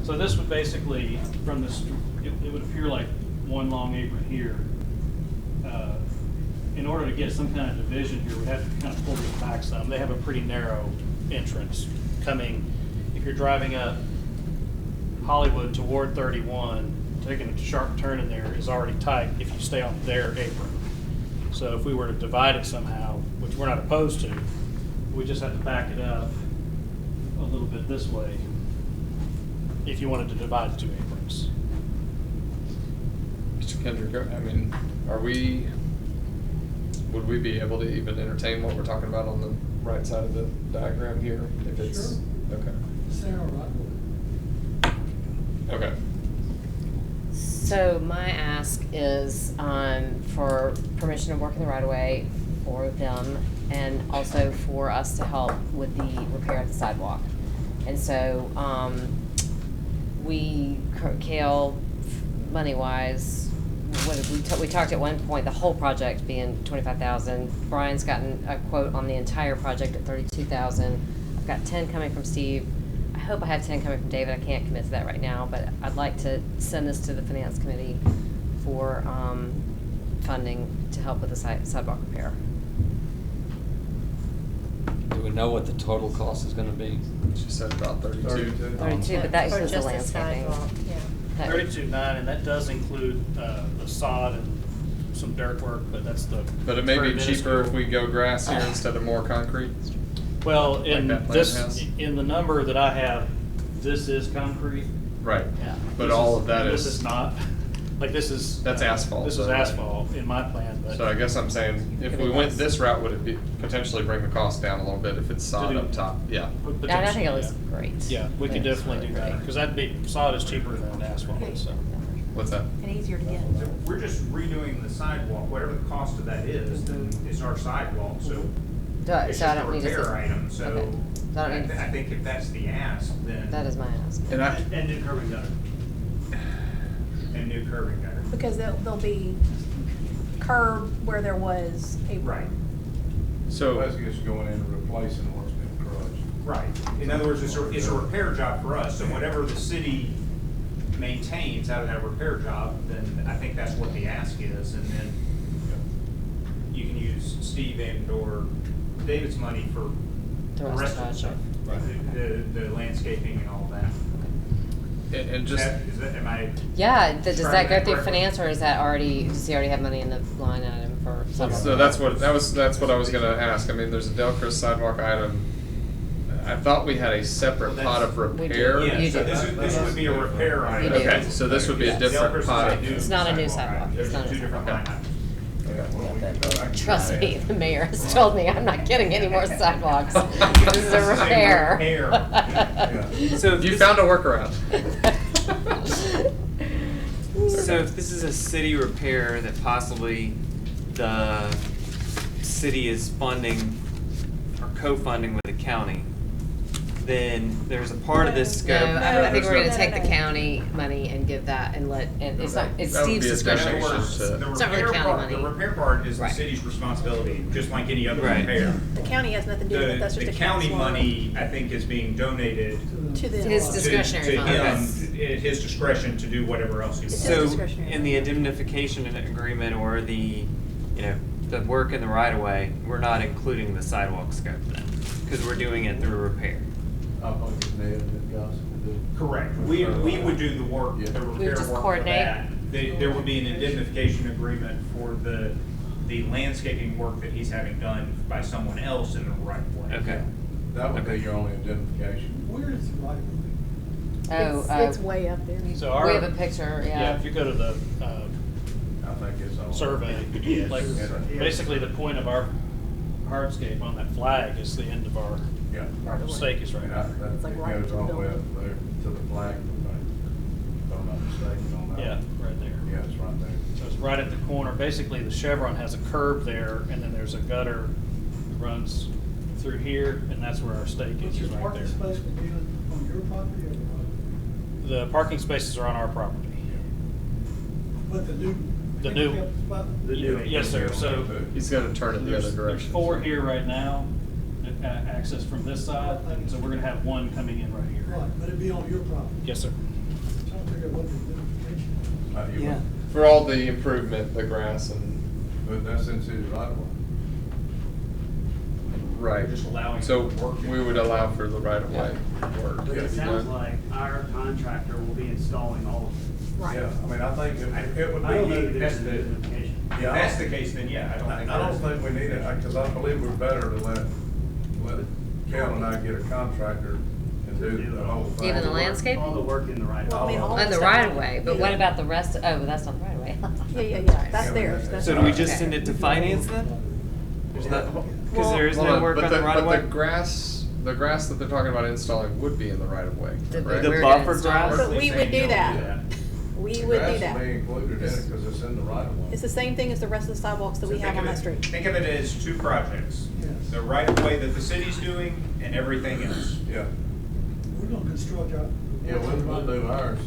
So this would basically, from this, it would appear like one long apron here. In order to get some kind of division here, we have to kind of pull these back some. They have a pretty narrow entrance coming, if you're driving up Hollywood toward 31, taking a sharp turn in there is already tight if you stay on their apron. So if we were to divide it somehow, which we're not opposed to, we just have to back it up a little bit this way if you wanted to divide the two aprons. Mr. Kendrick, I mean, would we be able to even entertain what we're talking about on the right side of the diagram here? If it's, Sure. okay. Sarah right away. Okay. So my ask is for permission to work in the right of way for them, and also for us to help with the repair of the sidewalk. And so Kale, money-wise, we talked at one point the whole project being $25,000. Brian's gotten a quote on the entire project at $32,000. I've got 10 coming from Steve. I hope I have 10 coming from David. I can't commit to that right now, but I'd like to send this to the finance committee for funding to help with the sidewalk repair. Do we know what the total cost is gonna be? She said about 32. 32, but that For includes the just landscaping. sidewalk, yeah. That- 32.9, and that does include the sod and some dirt work, but that's the. But it may very be cheaper if minuscule. we go grass here instead of more concrete. Well, in that plan this, has. in the number that I have, this is concrete. Right. Yeah. But This all is- of that This is. is not, like this is. That's asphalt, This is though, right? asphalt in my plan, but. So I guess I'm saying, if Could we be went less. this route, would it be potentially bring the cost down a little bit if it's sod do- up top? Yeah. And I think it looks Yeah. great. Yeah, we could It's definitely do really that, great. because that'd be, sod is cheaper than asphalt, so. What's that? And easier to get. So we're just redoing the sidewalk, whatever the cost of that is, then it's our sidewalk, so So it's so I just a don't need to. repair item, so Okay. So I don't need I think if that's the ask, then. That is my ask. And I, And new curb and gutter. And new curb and gutter. Because there'll be curb where there was a. Right. so. just going in and replacing what's been crushed. Right. In other words, it's a repair job for us, so whatever the city maintains out of that repair job, then I think that's what the ask is, and then you can use Steve and or David's money for The the rest rest of the of stuff. The landscaping and all that. And just, Is that, am I? Yeah, does that describing go through correctly? finance, or is that already, does he already have money in the line item for sidewalk? so that's what I was gonna ask. I mean, there's a Delcris sidewalk item. I thought we had a separate Well, pot of repair. You Yeah, so do. this would be a repair item. You do. Okay, so this would be a Yeah, different Delcris is pot. a new It's not a new sidewalk sidewalk. item. It's not a There's two different line items. Trust me, the mayor has told me I'm not getting any more sidewalks. This is a repair. So if You this- found a workaround. So if this is a city repair that possibly the city is funding or co-funding with the county, then there's a part of this No, scope. I think we're There's gonna no- take the county money and give that and let, and it's not, it's That would Steve's be a discretion. donation to- The It's not really repair county part, the money. repair part is the Right. city's responsibility, just like any other Right. repair. The county has nothing to do with it, that's just The a county council. money, I think, is being donated To them. His to discretionary fund. him, at his discretion to do whatever else he wants. It's his So discretionary. in the indemnification agreement or the, the work in the right of way, we're not including the sidewalk scope then, because we're doing it through repair. Correct. We would do the work, the We would repair just work for coordinate. that. There would be an indemnification agreement for the landscaping work that he's having done by someone else in the right of way. Okay. That would be your only identification. Where is the right of way? It's way up there. So our. We have a picture, Yeah, yeah. if you go to the, I think it's all. survey, like, Yes. basically the point of our hardscape on that flag is the end of our stake is right And there. It's like it right goes to the all the way building. up there to the flag, if I'm not mistaken on that. Yeah, right there. Yeah, it's right there. So it's right at the corner. Basically, the chevron has a curve there, and then there's a gutter that runs through here, and that's where our stake But is, your right parking there. space would be on your property or the The parking spaces are on our property. but the new. The new- handicap spot? Yes, sir. So He's gonna turn it the other there's direction. 4 here right now, access from this side, so we're gonna have one coming in right here. Right, but it'd be on your property. Yes, sir. figure out what the identification. Yeah. For all the improvement, the grass and. But that's into the right of way. Right. Just allowing So work. we would allow for the right of way work. But to it be sounds done. like our contractor will be installing all of it. Yeah, I mean, I think it would be. I don't think That's there's an the- identification. If that's the case, then yeah, I don't think. I don't there's- think we need it, because I believe we're better to let Cal and I get a contractor and do the whole thing. Even the landscape? All the work in the right Well, I mean, of all way. On the stuff. right of way, but what Yeah. about the rest, oh, well, that's not the right of way. Yeah, that's theirs. So do we just send it to finance then? Because there is Hold no on, work but on the right of But way? the grass that they're talking about installing would be in the right of way, The- correct? The we're buffer gonna install grass? it. But we would do that. We would do The grass that. will be included in it, because it's in the right of way. It's the same thing as the rest of the sidewalks that we have on that street. Think of it as two projects. Yes. The right of way that the city's doing and everything else. Yeah, We're gonna construct our. yeah, we'll do ours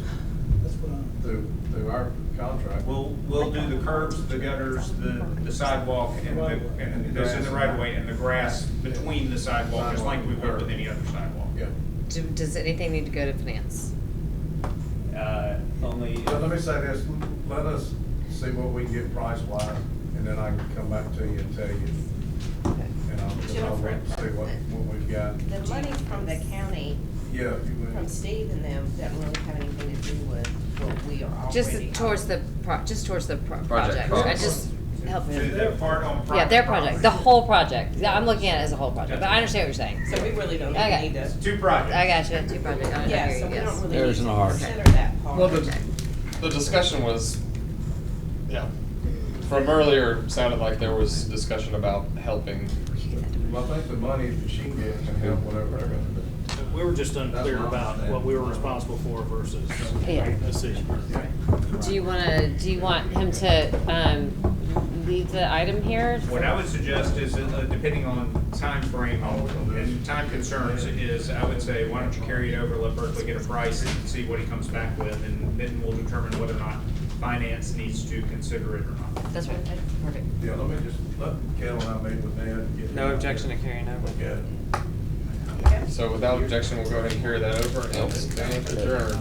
That's what I'm. through our contract. We'll do the curbs, the gutters, the sidewalk, and that's in the right of way, and the grass between the sidewalk, just like we would with any other sidewalk. Yeah. Does anything need to go to finance? Only. But let me say this, let us see what we can get price wise, and then I can come back to you and tell you. And I'll see what we've got. The money from the county, Yeah, if you from would. Steve and them, doesn't really have anything to do with what we are already. Just towards the, project. I just help me. Their part on Yeah, their private project, the whole project. Yeah, I'm looking at it as a whole project, but I understand what you're saying. So we really don't Okay. need to. Two projects. I got you, two projects. I Yeah, hear so you, we yes. don't really There's need no to hard. consider that part. Well, the discussion was, yeah, from earlier, sounded like there was discussion about helping. Well, I think the money that she can get can help whatever they're gonna do. We were just unclear That's my about what we were responsible for versus Yeah. the city. Do you want him to, leave the item here? What I would suggest is, depending on time frame and time concerns, is I would say, why don't you carry it over, let Berkeley get a price and see what he comes back with, and then we'll determine whether or not finance needs to consider it or not. That's right, perfect. Yeah, let me just, let Cal and I meet with Ned and get. No objection to carrying over. Look at it. So without objection, we'll go ahead and carry that over and stand adjourned.